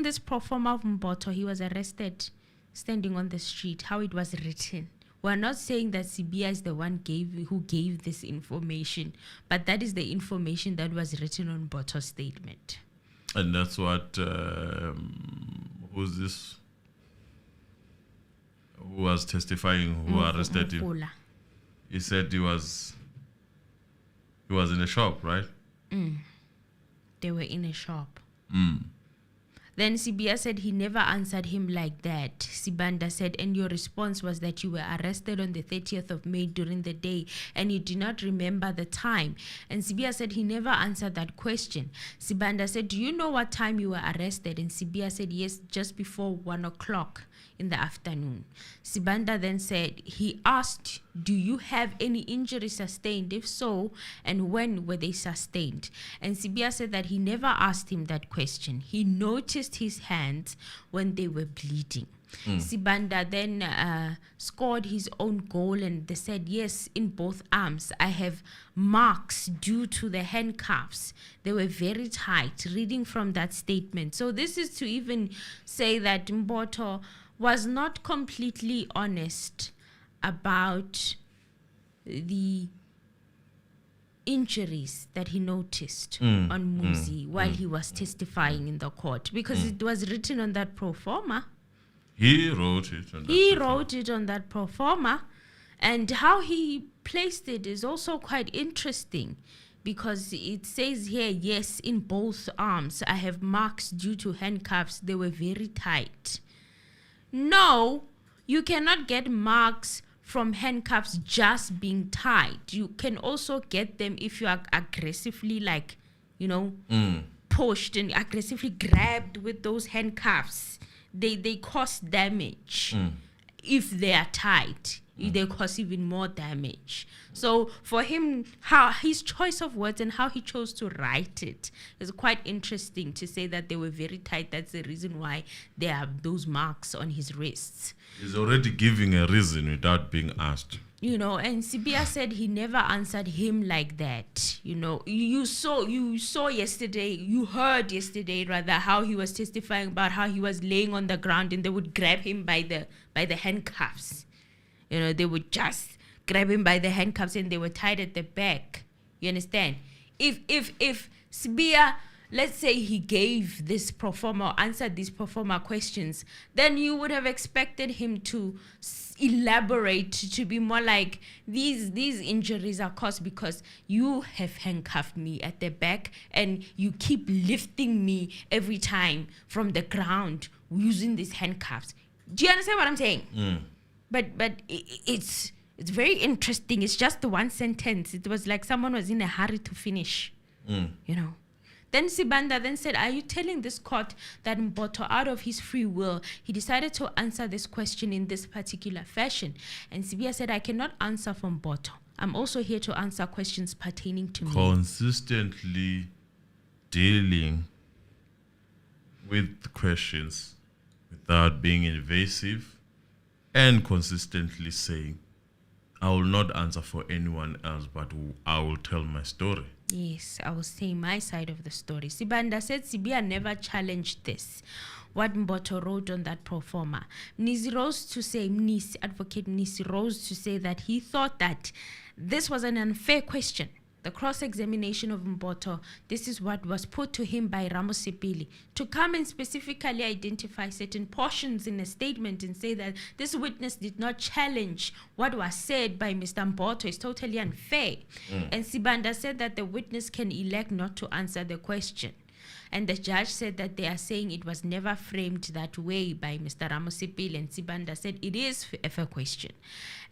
this pro forma of Mbotho, he was arrested standing on the street, how it was written. We're not saying that Sibiya is the one who gave this information, but that is the information that was written on Mbotho's statement. And that's what, who's this? Who was testifying, who arrested him? He said he was in a shop, right? They were in a shop. Then Sibiya said he never answered him like that. Sibanda said, and your response was that you were arrested on the 30th of May during the day and you do not remember the time. And Sibiya said he never answered that question. Sibanda said, do you know what time you were arrested? And Sibiya said, yes, just before 1 o'clock in the afternoon. Sibanda then said, he asked, do you have any injuries sustained? If so, and when were they sustained? And Sibiya said that he never asked him that question. He noticed his hands when they were bleeding. Sibanda then scored his own goal, and they said, yes, in both arms. I have marks due to the handcuffs. They were very tight, reading from that statement. So this is to even say that Mbotho was not completely honest about the injuries that he noticed on Muzi while he was testifying in the court, because it was written on that pro forma. He wrote it on that pro forma, and how he placed it is also quite interesting, because it says here, yes, in both arms I have marks due to handcuffs. They were very tight. No, you cannot get marks from handcuffs just being tied. You can also get them if you are aggressively, like, pushed and aggressively grabbed with those handcuffs. They cause damage if they are tied. They cause even more damage. So for him, how his choice of words and how he chose to write it is quite interesting, to say that they were very tight. That's the reason why there are those marks on his wrists. He's already giving a reason without being asked. And Sibiya said he never answered him like that. You saw yesterday, you heard yesterday rather, how he was testifying about how he was laying on the ground and they would grab him by the handcuffs. They would just grab him by the handcuffs and they were tied at the back. You understand? If Sibiya, let's say he gave this performer or answered these performer questions, then you would have expected him to elaborate, to be more like, these injuries are caused because you have handcuffed me at the back and you keep lifting me every time from the ground using these handcuffs. Do you understand what I'm saying? But it's very interesting. It's just the one sentence. It was like someone was in a hurry to finish. Then Sibanda then said, are you telling this court that Mbotho, out of his free will, he decided to answer this question in this particular fashion? And Sibiya said, I cannot answer for Mbotho. I'm also here to answer questions pertaining to me. Consistently dealing with questions without being invasive, and consistently saying, I will not answer for anyone else, but I will tell my story. Yes, I will say my side of the story. Sibanda said Sibiya never challenged this, what Mbotho wrote on that pro forma. Advocate Mnisi rose to say that he thought that this was an unfair question. The cross-examination of Mbotho, this is what was put to him by Ramusipili, to come and specifically identify certain portions in a statement and say that this witness did not challenge what was said by Mr. Mbotho is totally unfair. And Sibanda said that the witness can elect not to answer the question. And the judge said that they are saying it was never framed that way by Mr. Ramusipili, and Sibanda said it is a fair question.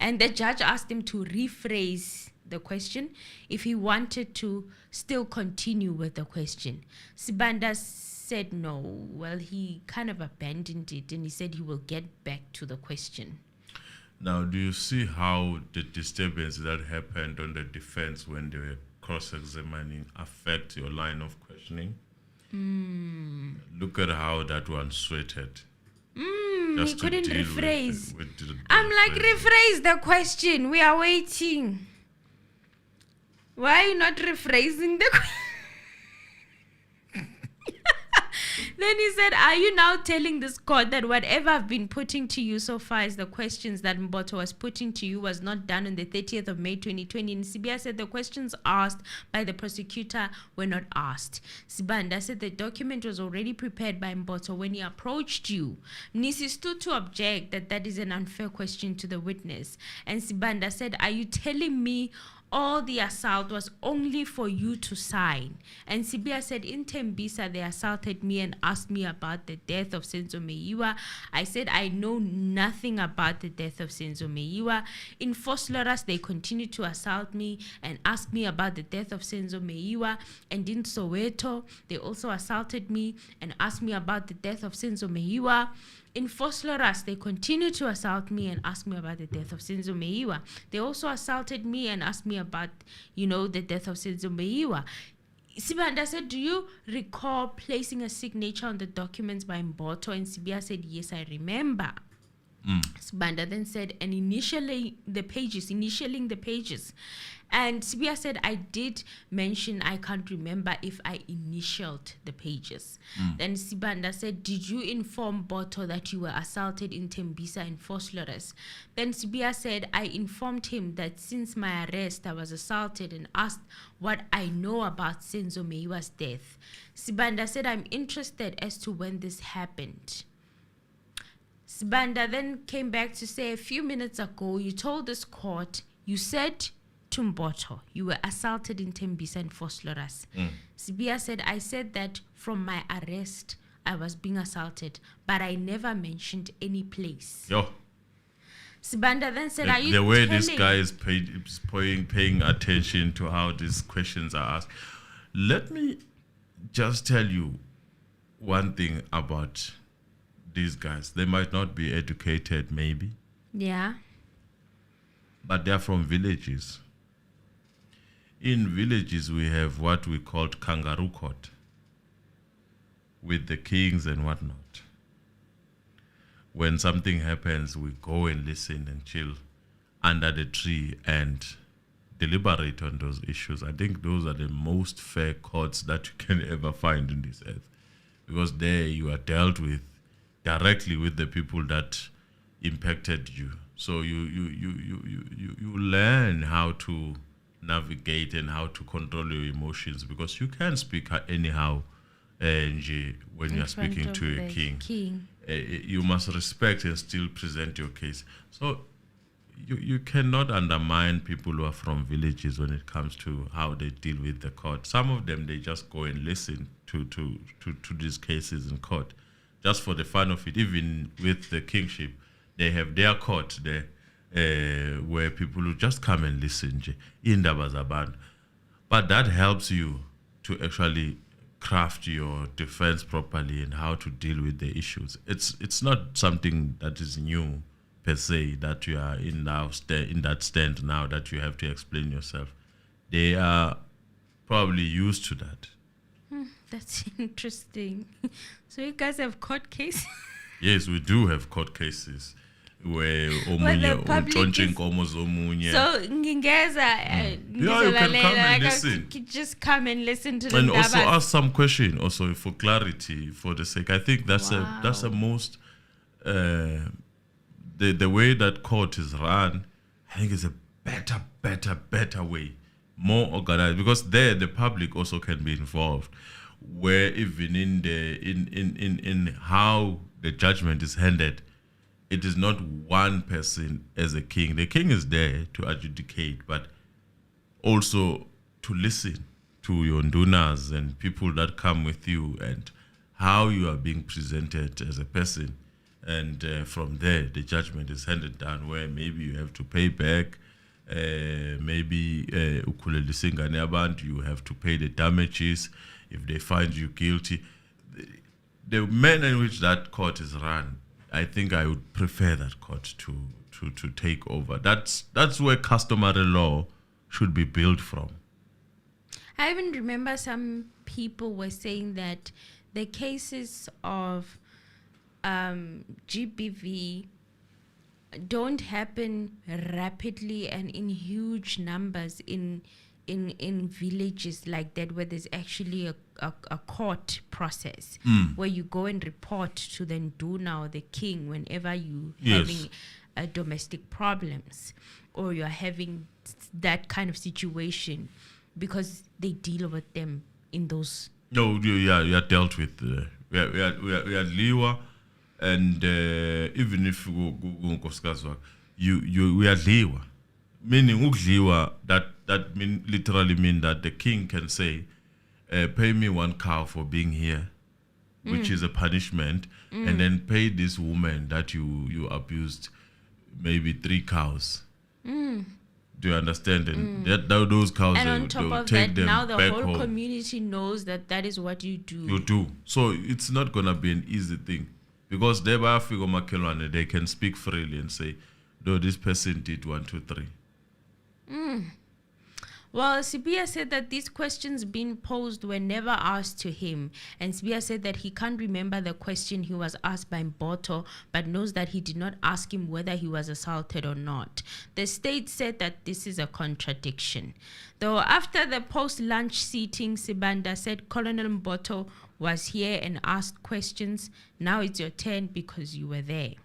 And the judge asked him to rephrase the question if he wanted to still continue with the question. Sibanda said no. Well, he kind of abandoned it and he said he will get back to the question. Now, do you see how the disturbance that happened on the defense when they were cross-examining affect your line of questioning? Look at how that one sweated. He couldn't rephrase. I'm like, rephrase the question. We are waiting. Why are you not rephrasing the question? Then he said, are you now telling this court that whatever I've been putting to you so far as the questions that Mbotho was putting to you was not done on the 30th of May 2020? And Sibiya said the questions asked by the prosecutor were not asked. Sibanda said the document was already prepared by Mbotho when he approached you. Mnisi stood to object that is an unfair question to the witness. And Sibanda said, are you telling me all the assault was only for you to sign? And Sibiya said, in Tembisa, they assaulted me and asked me about the death of Senzo Meyiwa. I said, I know nothing about the death of Senzo Meyiwa. In Vosloorus, they continued to assault me and ask me about the death of Senzo Meyiwa. And in Soweto, they also assaulted me and asked me about the death of Senzo Meyiwa. In Vosloorus, they continued to assault me and ask me about the death of Senzo Meyiwa. They also assaulted me and asked me about, the death of Senzo Meyiwa. Sibanda said, do you recall placing a signature on the documents by Mbotho? And Sibiya said, yes, I remember. Sibanda then said, and initialing the pages. And Sibiya said, I did mention I can't remember if I initialed the pages. Then Sibanda said, did you inform Mbotho that you were assaulted in Tembisa and Vosloorus? Then Sibiya said, I informed him that since my arrest, I was assaulted and asked what I know about Senzo Meyiwa's death. Sibanda said, I'm interested as to when this happened. Sibanda then came back to say, a few minutes ago, you told this court, you said to Mbotho, you were assaulted in Tembisa and Vosloorus. Sibiya said, I said that from my arrest, I was being assaulted, but I never mentioned any place. Sibanda then said, "Are you the way telling this guy is paying attention to how these questions are asked?" Let me just tell you one thing about these guys. They might not be educated, maybe. Yeah. But they're from villages. In villages, we have what we called kangaroo court with the kings and whatnot. When something happens, we go and listen and chill under the tree and deliberate on those issues. I think those are the most fair courts that you can ever find in this earth, because there you are dealt with directly with the people that impacted you. So you learn how to navigate and how to control your emotions, because you can't speak anyhow when you're speaking to a king. You must respect and still present your case. So you cannot undermine people who are from villages when it comes to how they deal with the court. Some of them, they just go and listen to these cases in court just for the fun of it. Even with the kingship, they have their court there where people will just come and listen. But that helps you to actually craft your defense properly and how to deal with the issues. It's not something that is new per se, that you are in that stand now that you have to explain yourself. They are probably used to that. That's interesting. So you guys have court cases? Yes, we do have court cases where the public is, so ngingeza you can come and listen. Just come and listen to the and also ask some question also for clarity, for the sake. I think that's a most the way that court is run, I think is a better way, more organized, because there the public also can be involved, where even in how the judgment is handed, it is not one person as a king. The king is there to adjudicate, but also to listen to your ndunas and people that come with you and how you are being presented as a person. And from there, the judgment is handed down, where maybe you have to pay back, maybe you have to pay the damages if they find you guilty. The manner in which that court is run, I think I would prefer that court to take over. That's where customary law should be built from. I even remember some people were saying that the cases of GBV don't happen rapidly and in huge numbers in villages like that, where there's actually a court process where you go and report to the nduna or the king whenever you having domestic problems or you're having that kind of situation, because they deal with them in those. No, you are dealt with. We are liwa, and even if we go we are liwa, meaning ukliwa, that literally mean that the king can say, pay me 1 cow for being here, which is a punishment, and then pay this woman that you abused maybe 3 cows. Do you understand? And those cows, and on top of take that, them now the back whole home. community knows that is what you do. You do. So it's not going to be an easy thing, because they can speak freely and say, no, this person did 1, 2, 3. Well, Sibiya said that these questions being posed were never asked to him. And Sibiya said that he can't remember the question he was asked by Mbotho, but knows that he did not ask him whether he was assaulted or not. The state said that this is a contradiction. Though after the post-lunch sitting, Sibanda said Colonel Mbotho was here and asked questions. Now it's your turn because you were there.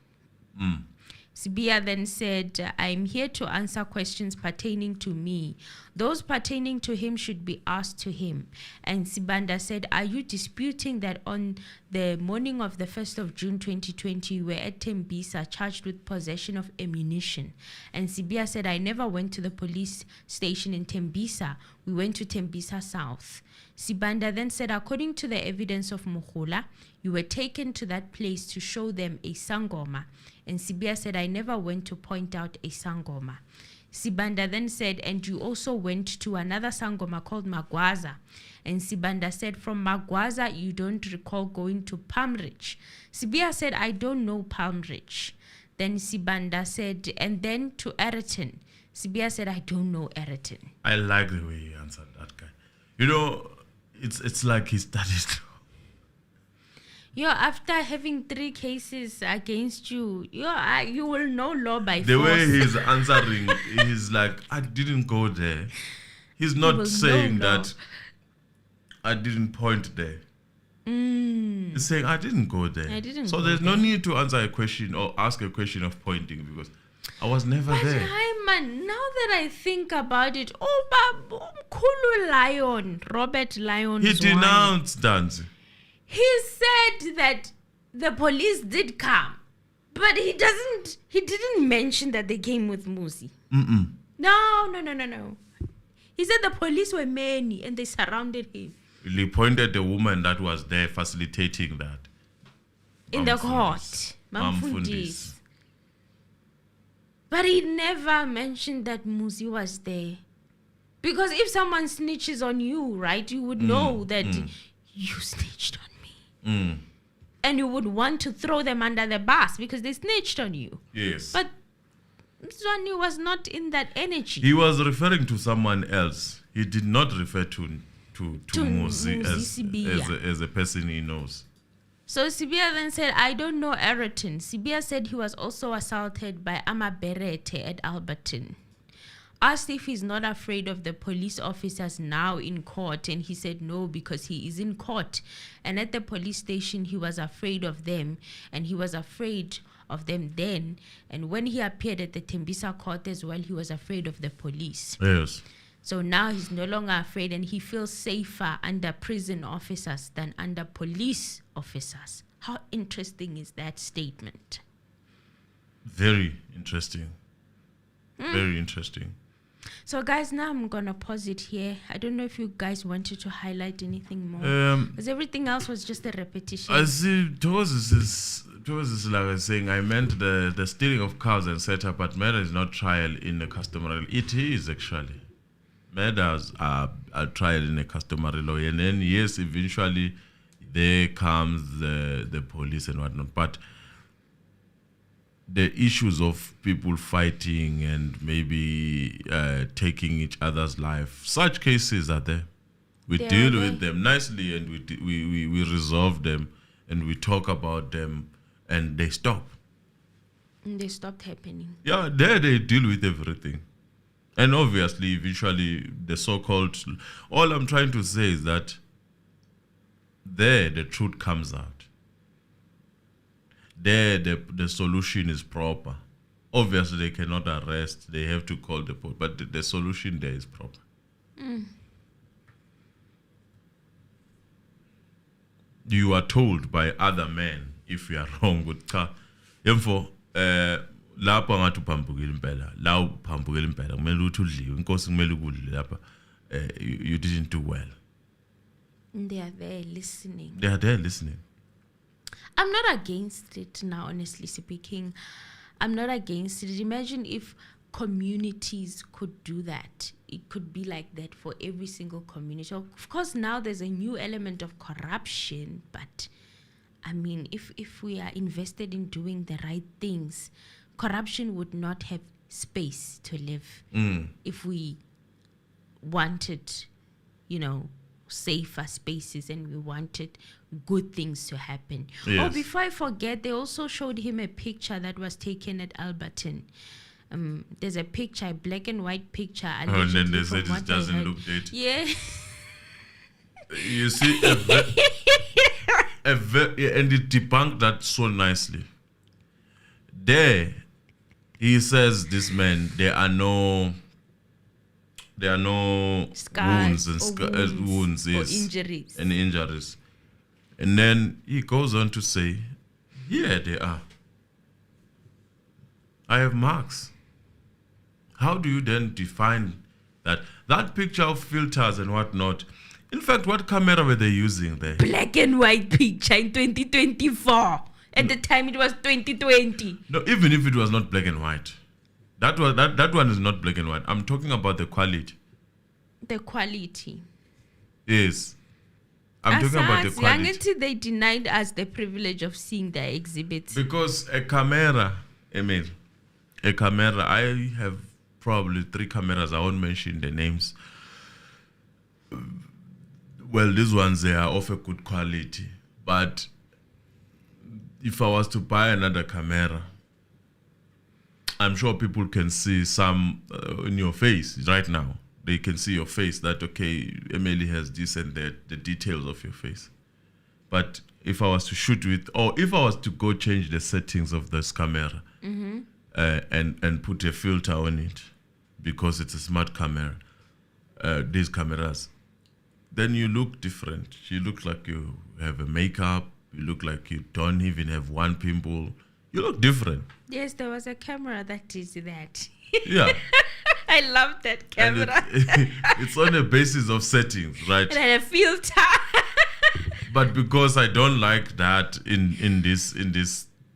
Sibiya then said, I'm here to answer questions pertaining to me. Those pertaining to him should be asked to him. And Sibanda said, are you disputing that on the morning of the 1st of June 2020, you were at Tembisa charged with possession of ammunition? And Sibiya said, I never went to the police station in Tembisa We went to Tembisa South. Sibanda then said, according to the evidence of Mukhula, you were taken to that place to show them a sangoma. And Sibiya said, I never went to point out a sangoma. Sibanda then said, and you also went to another sangoma called Magwaza. And Sibanda said, from Magwaza, you don't recall going to Palm Ridge. Sibiya said, I don't know Palm Ridge. Then Sibanda said, and then to Ayrton. Sibiya said, I don't know Ayrton. I like the way he answered that guy. You know, it's like he studied. After having 3 cases against you, you will know law by force. The way he's answering, he's like, I didn't go there. He's not saying that I didn't point there. He's saying, I didn't go there. So there's no need to answer a question or ask a question of pointing because I was never there. Man, now that I think about it, Kulu Lion, Robert Lyon, he denounced Danzi. He said that the police did come, but he didn't mention that they came with Muzi. No. He said the police were many and they surrounded him. He pointed the woman that was there facilitating that. In the court. Mamfundis. But he never mentioned that Muzi was there. Because if someone snitches on you, right, you would know that you snitched on me. And you would want to throw them under the bus because they snitched on you. Yes. But Zwani was not in that energy. He was referring to someone else. He did not refer to Muzi as a person he knows. So Sibiya then said, I don't know Ayrton. Sibiya said he was also assaulted by Amaberete at Alberton. Asked if he's not afraid of the police officers now in court, and he said no, because he is in court. And at the police station, he was afraid of them, and he was afraid of them then. And when he appeared at the Tembisa court as well, he was afraid of the police. Yes. So now he's no longer afraid, and he feels safer under prison officers than under police officers. How interesting is that statement? Very interesting. Very interesting. So guys, now I'm going to pause it here. I don't know if you guys wanted to highlight anything more. Because everything else was just a repetition. I see, towards this like I was saying, I meant the stealing of cars and setup, but murder is not trial in a customary. It is actually. Murders are trial in a customary law. And then, yes, eventually there comes the police and whatnot. But the issues of people fighting and maybe taking each other's life, such cases are there. We deal with them nicely and we resolve them and we talk about them and they stop. And they stopped happening. Yeah, there they deal with everything. And obviously, eventually, the so-called... All I'm trying to say is that there the truth comes out. There the solution is proper. Obviously, they cannot arrest. They have to call the police. But the solution there is proper. You are told by other men if you are wrong with car. Therefore, lapha ngathi uphambukile impela la uphambukile impela kumele uthi udliwe inkosi kumele ukudle lapha you didn't do well. They are there listening. They are there listening. I'm not against it now, honestly speaking. I'm not against it. Imagine if communities could do that. It could be like that for every single community. Of course, now there's a new element of corruption, but I mean, if we are invested in doing the right things, corruption would not have space to live if we wanted, safer spaces and we wanted good things to happen. Yes. Oh, before I forget, they also showed him a picture that was taken at Alberton. There's a picture, a black and white picture. And then they said it doesn't look dead. Yeah. You see, and it debunked that so nicely. There, he says, this man, there are no scars wounds, yes, or injuries. And injuries. And then he goes on to say, yeah, they are. I have marks. How do you then define that picture of filters and whatnot. In fact, what camera were they using there? Black and white picture in 2024. At the time, it was 2020. No, even if it was not black and white, that one is not black and white. I'm talking about the quality. The quality. Yes. I'm talking about the quality. They denied us the privilege of seeing their exhibits. Because a camera, Emil, I have probably 3 cameras. I won't mention the names. Well, these ones, they are of a good quality. But if I was to buy another camera, I'm sure people can see some in your face right now. They can see your face that, okay, Emily has this and that, the details of your face. But if I was to shoot with, or if I was to go change the settings of this camera and put a filter on it, because it's a smart camera, these cameras, then you look different. You look like you have a makeup. You look like you don't even have one pimple. You look different. Yes, there was a camera that is that. Yeah. I love that camera. It's on the basis of settings, right? And a filter. But because I don't like that in this,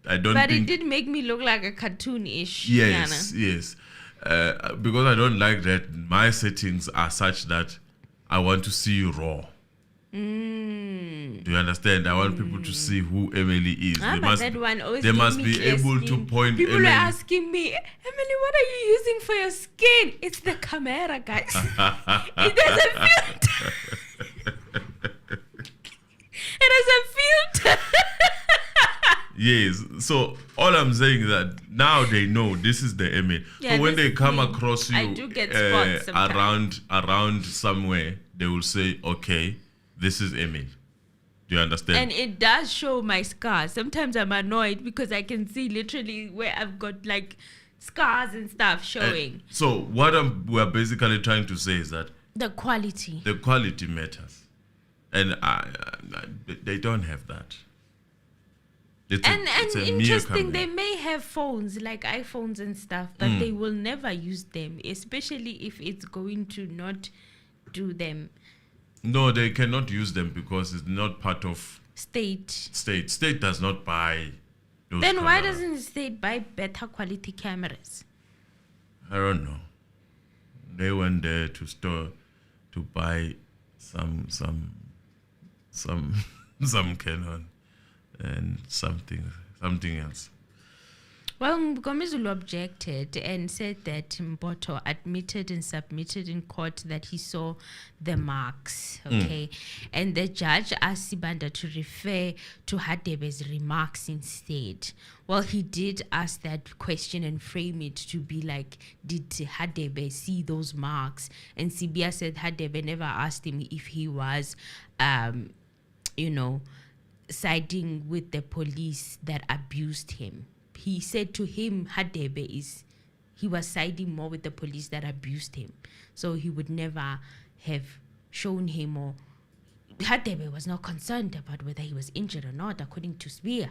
I don't. But it did make me look like a cartoon-ish. Yes, yes. Because I don't like that. My settings are such that I want to see you raw. Do you understand? I want people to see who Emily is. They must be able to point. People are asking me, Emily, what are you using for your skin? It's the camera, guys. It doesn't filter. It has a filter. Yes. So all I'm saying is that now they know this is the Emily. Yeah, so when they come across you, I do get spots around somewhere, they will say, okay, this is Emil. Do you understand? And it does show my scars. Sometimes I'm annoyed because I can see literally where I've got like scars and stuff showing. So what we're basically trying to say is that the quality matters. And they don't have that. It's interesting, they may have phones like iPhones and stuff, but they will never use them, especially if it's going to not do them. No, they cannot use them because it's not part of state. State does not buy those Then cameras. Why doesn't the state buy better quality cameras? I don't know. They went there to buy some Canon and something else. Well, Mgomezulu objected and said that Mbotho admitted and submitted in court that he saw the marks, okay? And the judge asked Sibanda to refer to Hadebe's remarks instead. Well, he did ask that question and frame it to be like, did Hadebe see those marks? And Sibiya said Hadebe never asked him if he was, siding with the police that abused him. He said to him, Hadebe he was siding more with the police that abused him. So he would never have shown him, or Hadebe was not concerned about whether he was injured or not, according to Sibiya,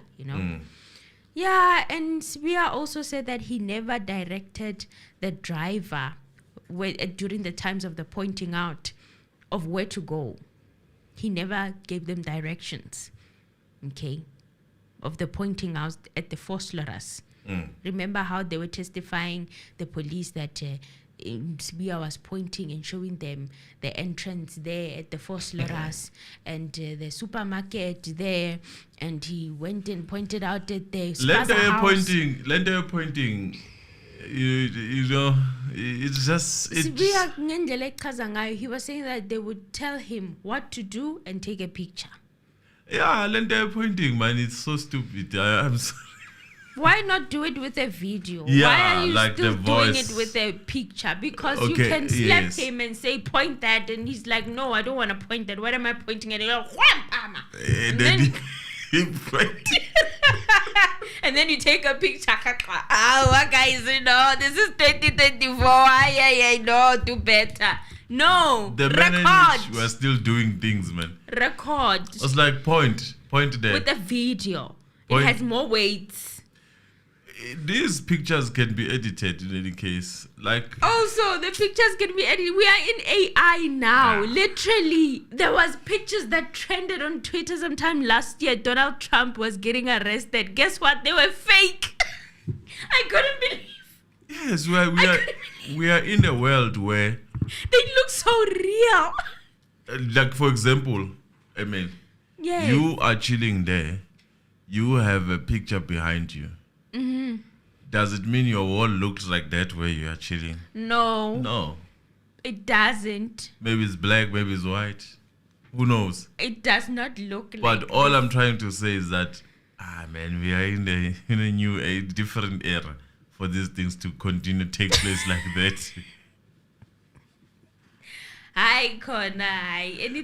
Yeah, and Sibiya also said that he never directed the driver during the times of the pointing out of where to go. He never gave them directions, okay, of the pointing out at the Foslorus. Remember how they were testifying, the police, that Sibiya was pointing and showing them the entrance there at the Foslorus and the supermarket there, and he went and pointed out at the Spaza house. Pointing, it's just... Sibiya, he was saying that they would tell him what to do and take a picture. Yeah, lender pointing, man, it's so stupid. I'm sorry. Why not do it with a video? Yeah, why are you like still the voice. doing it with a picture? Because you can slap him and say, point that, and he's like, no, I don't want to point that. What am I pointing at? And then he pointed. And then you take a picture. Guys, this is 2024. No, do better. No, the record. We're still doing things, man. Record. It's like point there. With a video. Point. It has more weights. these pictures can be edited in any case. Like also, the pictures can be edited. We are in AI now. Literally, there was pictures that trended on Twitter sometime last year. Donald Trump was getting arrested. Guess what? They were fake. I couldn't believe. Yes, we are in a world where they look so real. Like for example, Emil, you are chilling there. You have a picture behind you. Mm-hmm. Does it mean your wall looks like that where you are chilling? No, it doesn't. Maybe it's black, maybe it's white. Who knows? It does not look like. But all I'm trying to say is that, man, we are in a different era for these things to continue to take place like that.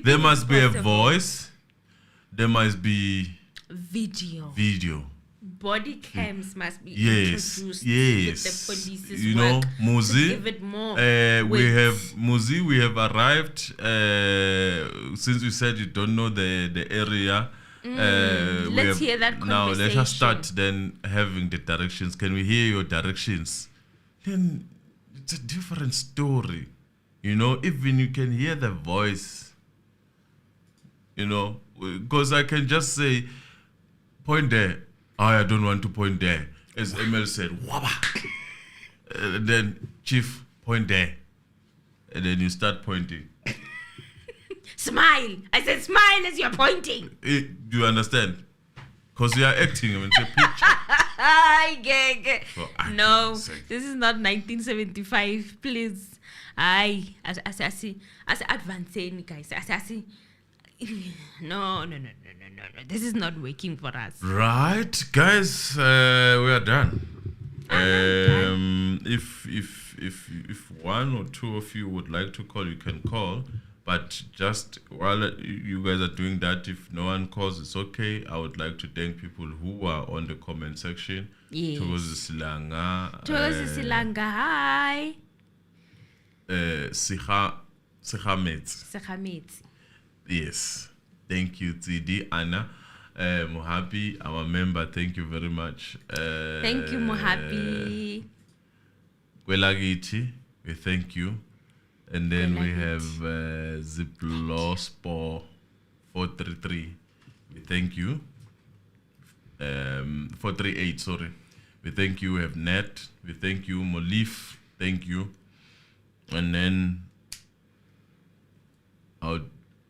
There must be a voice. There must be video. Body cams must be introduced. With the police's you know, Muzi. Give it more. We have Muzi. We have arrived. Since you said you don't know the area, let's hear that conversation. Now let us start then having the directions. Can we hear your directions? Then it's a different story. You know, even you can hear the voice. You know, because I can just say, point there. I don't want to point there. As Emil said, Waba. And then, Chief, point there. And then you start pointing. Smile. I said smile as you're pointing. Do you understand? Because we are acting. I mean, it's a picture. No, this is not 1975. Please. As advancing, guys. No. This is not working for us. Right, guys, we are done. If one or two of you would like to call, you can call. But just while you guys are doing that, if no one calls, it's okay. I would like to thank people who are on the comment section. Yes. Tozi Silanga. Hi. Sikhametsi. Yes. Thank you, TD. Anna. Mohabi, our member, thank you very much. Thank you, Mohabi. Kwelagiti, we thank you. And then we have Ziplospo 433. We thank you. 438, sorry. We thank you. We have Net. We thank you. Molif, thank you. And then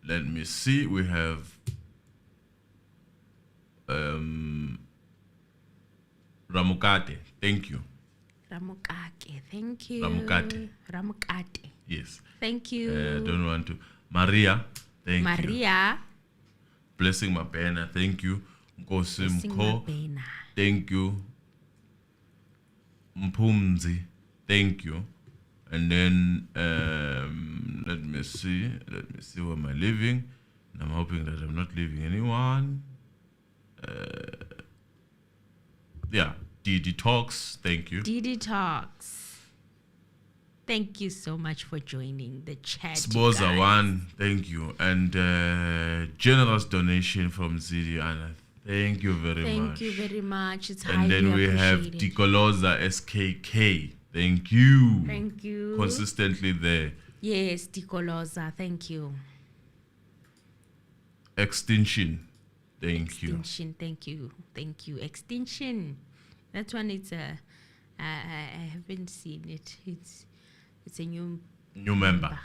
let me see. We have Ramukate. Thank you. Ramukate. Thank you. Ramukate. Yes. Thank you. Don't want to. Maria. Thank you. Maria. Blessing Mapena. Thank you. Mkosimko. Thank you. Mpumzi. Thank you. And then let me see where am I living. And I'm hoping that I'm not leaving anyone. DD Talks, thank you. DD Talks. Thank you so much for joining the chat. Sposa One, thank you. And generous donation from Zidiana. Thank you very much. Thank you very much. It's highly and then we have Dikoloza SKK. Thank you. Thank you. Consistently there. Yes, Dikoloza. Thank you. Extinction. Thank you. Extinction. Thank you. Thank you. Extinction. That one. It's I haven't seen it. It's a new member.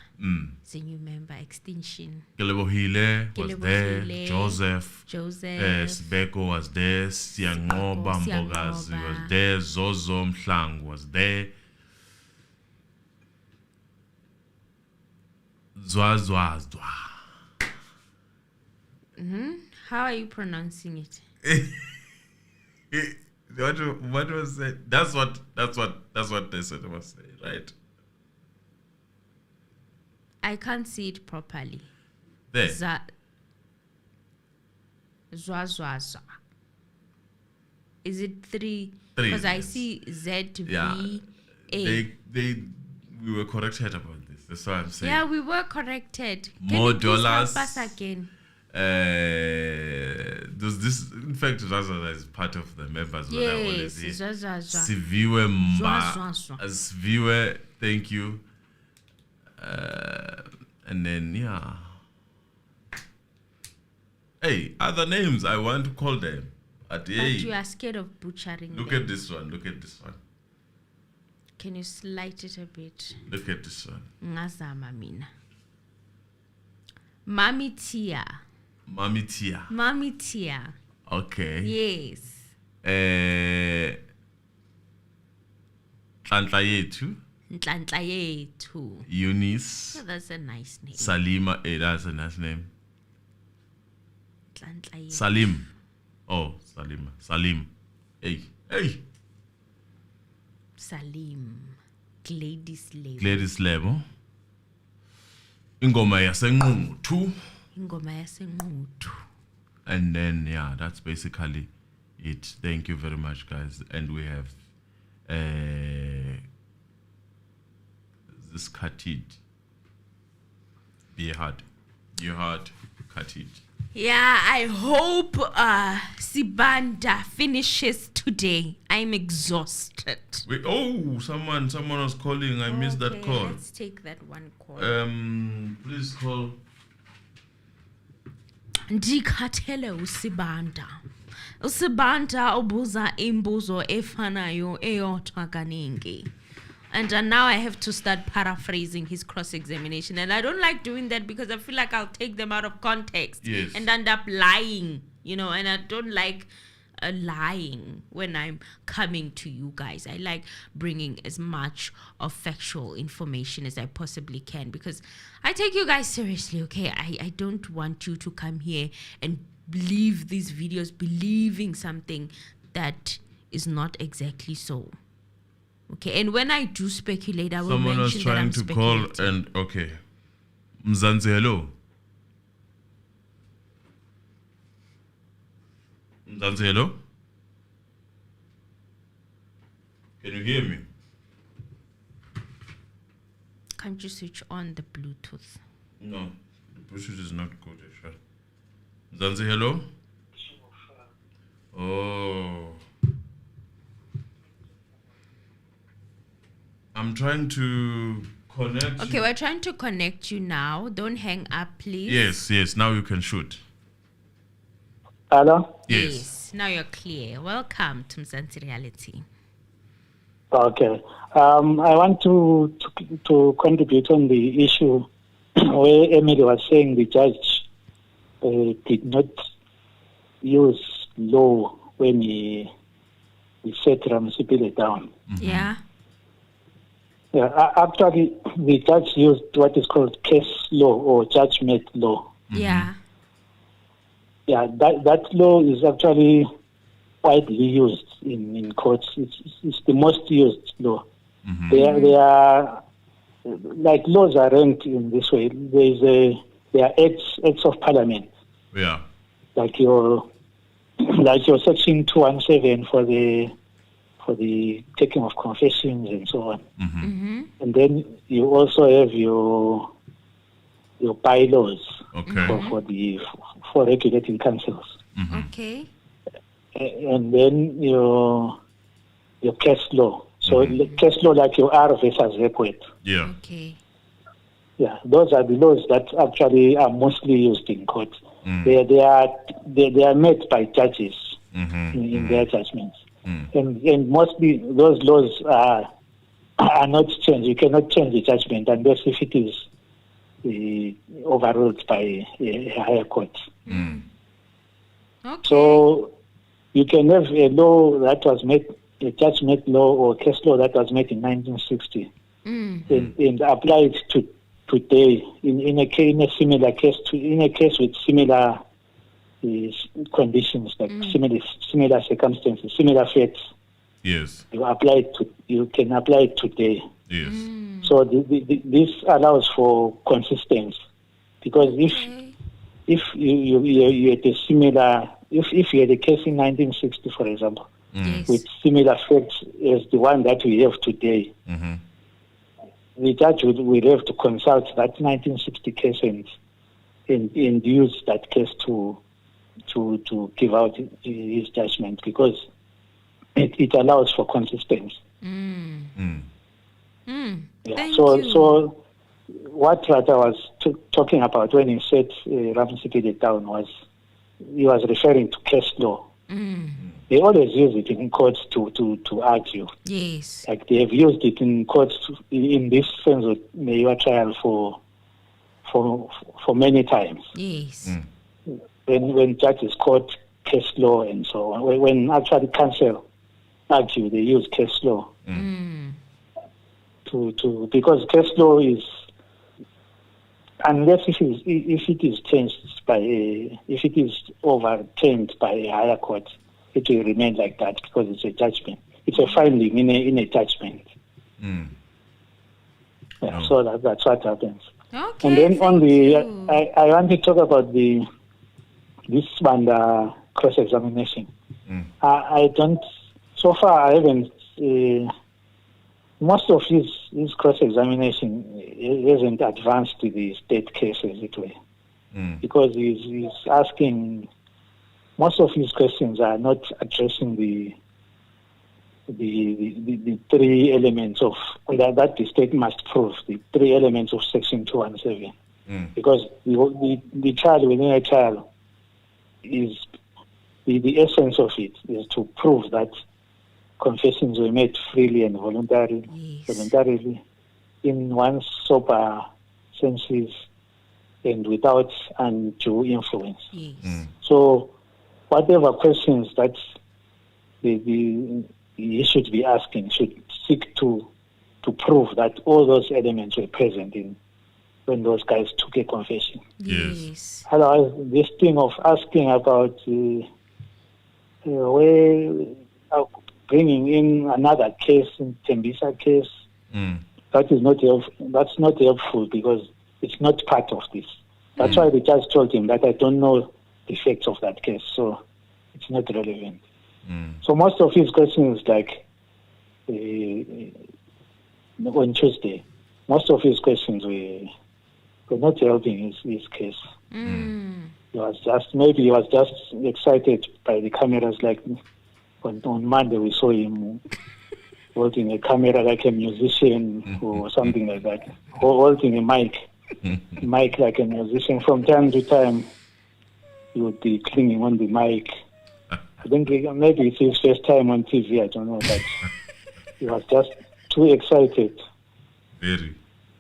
It's a new member. Extinction. Kelebohile was there. Joseph. Sibeko was there. Siangoba Mbogazi was there. Zozo Mhlang was there. Zwazwazwa. How are you pronouncing it? What was it? That's what they said it was, right? I can't see it properly. There. Zwa. Is it three? Because I see Z, V, A. We were corrected about this. That's what I'm saying. Yeah, we were corrected. More dollars. Help us again? Does this? In fact, Zaza is part of the members. Yes, Siviwe Siviwe, thank you. And then, yeah. Hey, other names, I want to call them. But you are scared of butchering Look them. at this one. Can you slight it a bit? Look at this one. Ngazama mina. Mami Tia. Okay. Yes. Ntlanhla Yethu. Eunice. Oh, that's a nice name. Salima. That's a nice name. Ntlanhla Yethu. Salim. Oh, Salima. Salim. Hey. Salim. Gladys Lebo. Ingoma yasenquthu. And then, yeah, that's basically it. Thank you very much, guys. And we have this Khatid. Be hard. Khatid. Yeah, I hope Sibanda finishes today. I'm exhausted. Wait, someone was calling. I missed that call. Let's take that one call. Please call. Ndikhathele uSibanda. uSibanda ubuza imbuzo efanayo eyodwa kaningi. And now I have to start paraphrasing his cross-examination. And I don't like doing that because I feel like I'll take them out of context and end up lying, and I don't like lying when I'm coming to you guys. I like bringing as much of factual information as I possibly can because I take you guys seriously, okay? I don't want you to come here and leave these videos believing something that is not exactly so. Okay, and when I do speculate, I will mention that I'm speculating. Someone was trying to call and, okay. Mzansi, hello? Mzansi, hello? Can you hear me? Can't you switch on the Bluetooth? No, the Bluetooth is not good. Mzansi, hello? Oh. I'm trying to connect. Okay, we're trying to connect you now. Don't hang up, please. Yes. Now you can shoot. Hello? Yes. Now you're clear. Welcome to Mzansi Reality. Okay. I want to contribute on the issue where Emily was saying the judge did not use law when he set Ramsipile down. Mm-hmm. Yeah. Yeah, actually, the judge used what is called case law or judgment law. Yeah. Yeah, that law is actually widely used in courts. It's the most used law. Mm-hmm. They are like laws are ranked in this way. There are acts of parliament. Yeah. Like your section 217 for the taking of confessions and so on. Mm-hmm. Mm-hmm. And then you also have your bylaws for regulating councils. Mm-hmm. Okay. And then your case law. So case law like your R versus Requet. Yeah. Okay. Yeah, those are the laws that actually are mostly used in court. Mm. They are made by judges in their judgments. And mostly those laws are not changed. You cannot change the judgment unless if it is overruled by a higher court. Mm. Okay. So you can have a law that was made, a judgment law or case law that was made in 1960, and apply it to today in a similar case in a case with similar conditions, like similar circumstances, similar facts. Yes. You can apply it today. Yes. So this allows for consistency, because if you had a similar, if you had a case in 1960, for example, Yes. with similar facts as the one that we have today, the judge will have to consult that 1960 case and use that case to to give out his judgment because it allows for consistency. Yeah. So what Rata was talking about when he said Ramsikede down was he was referring to case law. They always use it in courts to argue. Yes. Like they have used it in courts in this Senzo Meyiwa trial for many times. Yes. When judges quote case law and so on, when actually counsel argue, they use case law to because case law is, unless if it is changed by if it is overturned by a higher court, it will remain like that because it's a judgment. It's a finding in a judgment. Yeah, so that's what happens. Okay. And then I want to talk about this Sibanda cross-examination. I don't. So far, I haven't. Most of his cross-examination hasn't advanced to the state case, as it were, because he's asking. Most of his questions are not addressing the three elements of that the state must prove, the three elements of Section 217, because the child within a child is the essence of it is to prove that confessions were made freely and voluntarily in one's sober senses and without undue influence. Yes. So whatever questions that he should be asking should seek to prove that all those elements were present when those guys took a confession. Yes. Otherwise, this thing of asking about bringing in another case, in Tembisa case, that's not helpful because it's not part of this. That's why the judge told him that I don't know the facts of that case, so it's not relevant. So most of his questions, like on Tuesday, most of his questions were not helping his case. He was just excited by the cameras. Like on Monday, we saw him holding a camera like a musician or something like that, or holding a mic like a musician. From time to time, he would be clinging on the mic. I think maybe it's his first time on TV, I don't know, but he was just too excited. Very,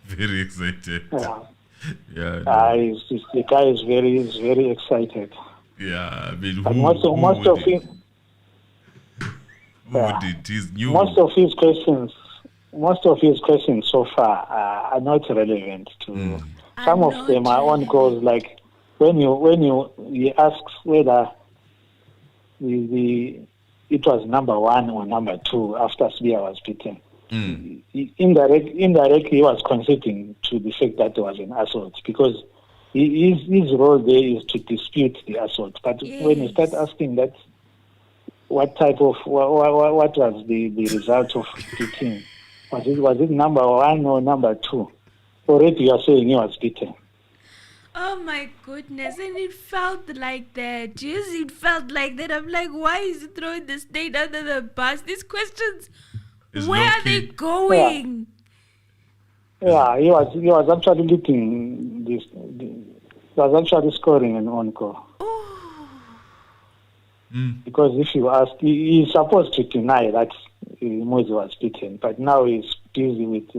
very excited. The guy is very excited. Yeah, I mean, most of his questions so far are not relevant to. Some of them are on goals, like when he asks whether it was number one or number two after Sibiya was beaten. Indirectly, he was conceding to the fact that there was an assault because his role there is to dispute the assault. But when you start asking that, what was the result of beating? Was it number one or number two? Already you are saying he was beaten. Oh my goodness, and it felt like that. Yes, it felt like that. I'm like, why is he throwing the state under the bus? These questions, where are they going? Yeah, he was actually leading this. He was actually scoring an encore. Because if you ask, he's supposed to deny that Muzi was beaten, but now he's busy with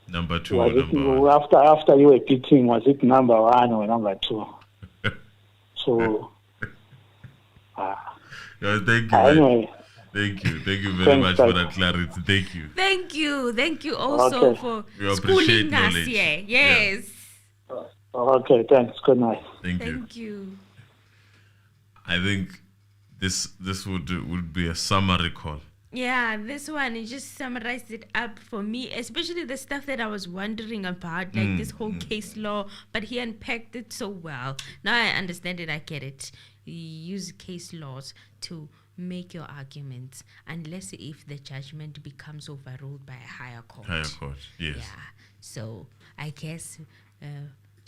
number two. After you were beating, was it number one or number two? So, thank you. Anyway, thank you very much for that clarity. Thank you also for schooling us here. Yes. Yeah. Okay, thanks. Good night. Thank you. I think this would be a summary call. Yeah, this one, it just summarized it up for me, especially the stuff that I was wondering about, like this whole case law, but he unpacked it so well. Now I understand it, I get it. You use case laws to make your arguments, unless if the judgment becomes overruled by a higher court. Yes. Yeah, so I guess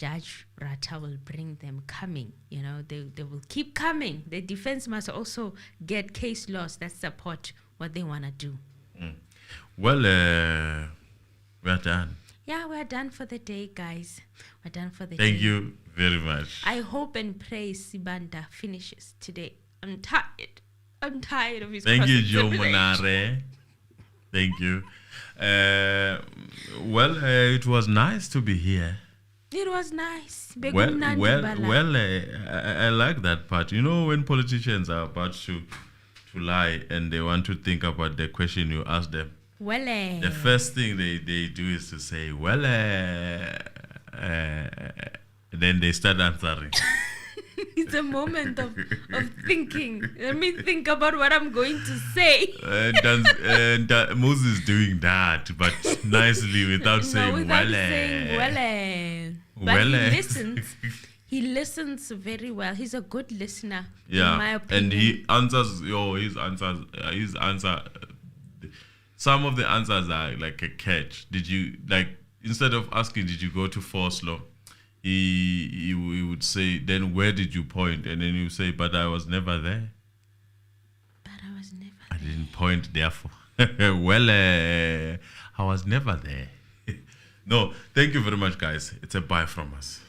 Judge Rata will bring them coming. You know, they will keep coming. The defense must also get case laws that support what they want to do. Well, we're done. Yeah, we're done for the day, guys. We're done for the day. Thank you very much. I hope and pray Sibanda finishes today. I'm tired. I'm tired of his Thank you, Joe Monare. Thank you. It was nice to be here. It was nice. I like that part. You know, when politicians are about to lie and they want to think about the question you ask them, the first thing they do is to say, then they start answering. It's a moment of thinking. Let me think about what I'm going to say. Muzi is doing that, but nicely without saying But he listens. He listens very well. He's a good listener. Yeah, in my opinion. And he answers. His answer. Some of the answers are like a catch. Did you instead of asking, did you go to Forslaw? He would say, then where did you point? And then you say, but I was never there. I didn't point, therefore. I was never there. No, thank you very much, guys. It's a bye from us.